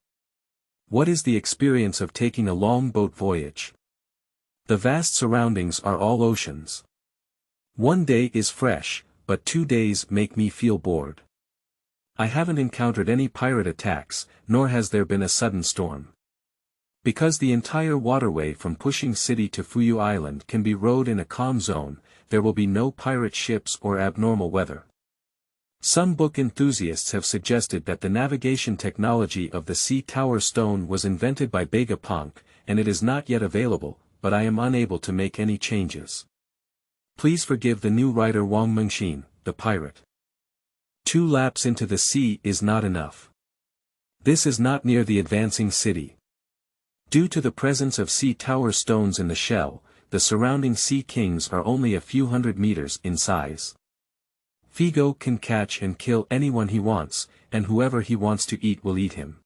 What is the experience of taking a long boat voyage? The vast surroundings are all oceans. 1 day is fresh, but 2 days make me feel bored. I haven't encountered any pirate attacks, nor has there been a sudden storm. Because the entire waterway from Pushing City to Fuyu Island can be rowed in a calm zone, there will be no pirate ships or abnormal weather. Some book enthusiasts have suggested that the navigation technology of the Sea Tower Stone was invented by Vegapunk, and it is not yet available, but I am unable to make any changes. Please forgive the new writer Wang Mengxin, the pirate. 2 laps into the sea is not enough. This is not near the advancing city. Due to the presence of Sea Tower stones in the shell, the surrounding Sea Kings are only a few hundred meters in size. Figo can catch and kill anyone he wants, and whoever he wants to eat will eat him.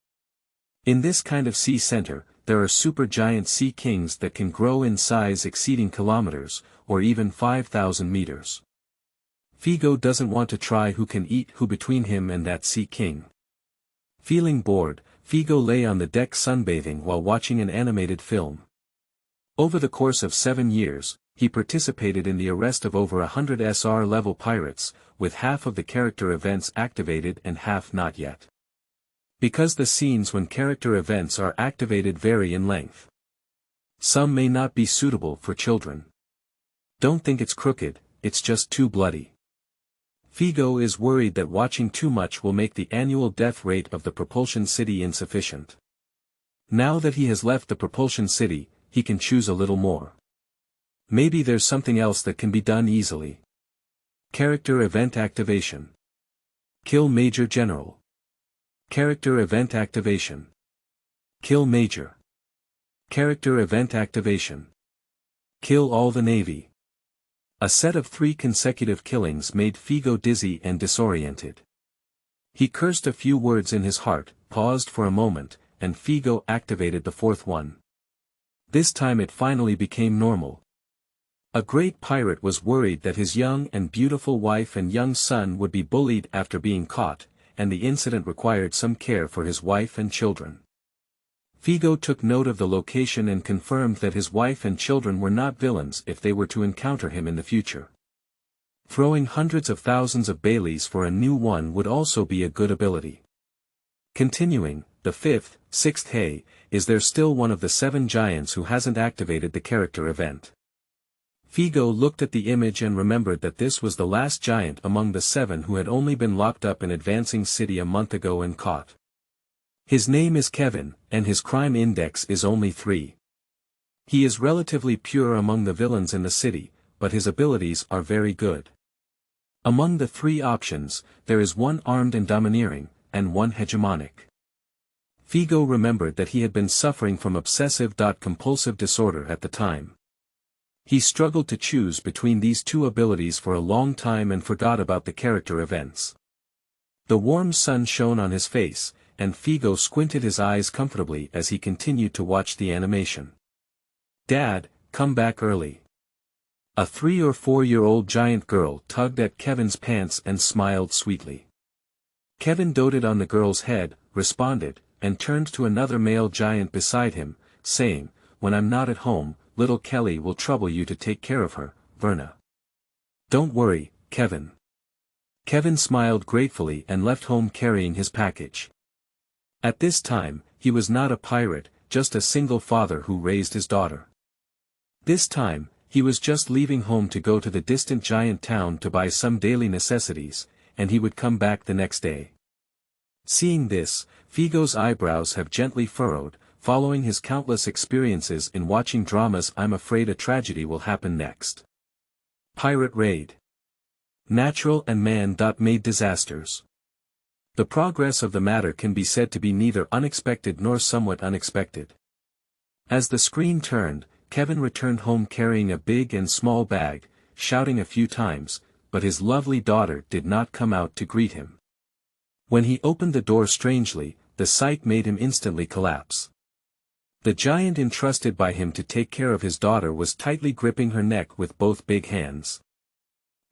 In this kind of sea center, there are supergiant Sea Kings that can grow in size exceeding kilometers, or even 5,000 meters. Figo doesn't want to try who can eat who between him and that Sea King. Feeling bored, Figo lay on the deck sunbathing while watching an animated film. Over the course of 7 years, he participated in the arrest of over 100 SR-level pirates, with half of the character events activated and half not yet. Because the scenes when character events are activated vary in length. Some may not be suitable for children. Don't think it's crooked, it's just too bloody. Figo is worried that watching too much will make the annual death rate of the propulsion city insufficient. Now that he has left the propulsion city, he can choose a little more. Maybe there's something else that can be done easily. Character event activation. Kill Major General. Character event activation. Kill Major. Character event activation. Kill all the Navy. A set of 3 consecutive killings made Figo dizzy and disoriented. He cursed a few words in his heart, paused for a moment, and Figo activated the fourth one. This time it finally became normal. A great pirate was worried that his young and beautiful wife and young son would be bullied after being caught, and the incident required some care for his wife and children. Figo took note of the location and confirmed that his wife and children were not villains if they were to encounter him in the future. Throwing hundreds of thousands of Baileys for a new one would also be a good ability. Continuing, the fifth, sixth hey, is there still one of the 7 giants who hasn't activated the character event? Figo looked at the image and remembered that this was the last giant among the 7 who had only been locked up in Advancing City a month ago and caught. His name is Kevin, and his crime index is only 3. He is relatively pure among the villains in the city, but his abilities are very good. Among the 3 options, there is one armed and domineering, and one hegemonic. Figo remembered that he had been suffering from obsessive-compulsive disorder at the time. He struggled to choose between these 2 abilities for a long time and forgot about the character events. The warm sun shone on his face, and Figo squinted his eyes comfortably as he continued to watch the animation. "Dad, come back early." A 3 or 4-year-old giant girl tugged at Kevin's pants and smiled sweetly. Kevin doted on the girl's head, responded, and turned to another male giant beside him, saying, "When I'm not at home, little Kelly will trouble you to take care of her, Verna." "Don't worry, Kevin." Kevin smiled gratefully and left home carrying his package. At this time, he was not a pirate, just a single father who raised his daughter. This time, he was just leaving home to go to the distant giant town to buy some daily necessities, and he would come back the next day. Seeing this, Figo's eyebrows have gently furrowed, following his countless experiences in watching dramas. "I'm afraid a tragedy will happen next. Pirate raid. Natural and man-made disasters." The progress of the matter can be said to be neither unexpected nor somewhat unexpected. As the screen turned, Kevin returned home carrying a big and small bag, shouting a few times, but his lovely daughter did not come out to greet him. When he opened the door strangely, the sight made him instantly collapse. The giant entrusted by him to take care of his daughter was tightly gripping her neck with both big hands.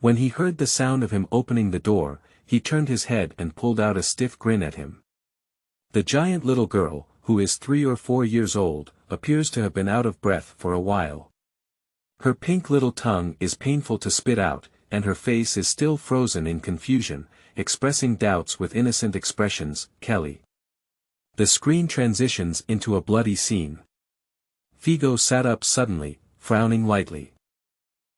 When he heard the sound of him opening the door, he turned his head and pulled out a stiff grin at him. The giant little girl, who is 3 or 4 years old, appears to have been out of breath for a while. Her pink little tongue is painful to spit out, and her face is still frozen in confusion, expressing doubts with innocent expressions. "Kelly." The screen transitions into a bloody scene. Figo sat up suddenly, frowning lightly.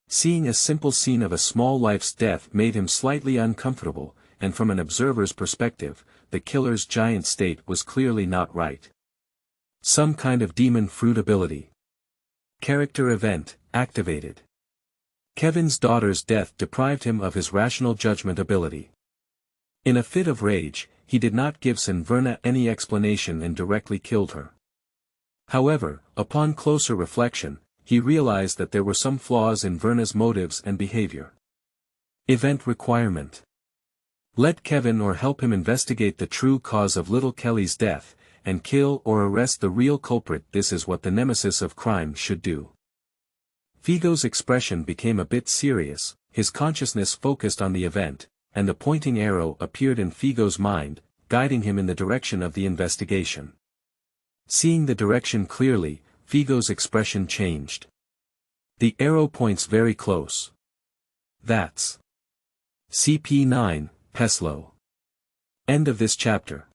Seeing a simple scene of a small life's death made him slightly uncomfortable, and from an observer's perspective, the killer's giant state was clearly not right. Some kind of demon fruit ability. Character event, activated. Kevin's daughter's death deprived him of his rational judgment ability. In a fit of rage, he did not give Verna any explanation and directly killed her. However, upon closer reflection, he realized that there were some flaws in Verna's motives and behavior. Event requirement. Let Kevin or help him investigate the true cause of little Kelly's death, and kill or arrest the real culprit. This is what the nemesis of crime should do. Figo's expression became a bit serious, his consciousness focused on the event, and a pointing arrow appeared in Figo's mind, guiding him in the direction of the investigation. Seeing the direction clearly, Figo's expression changed. The arrow points very close. That's CP9, Peslow. End of this chapter.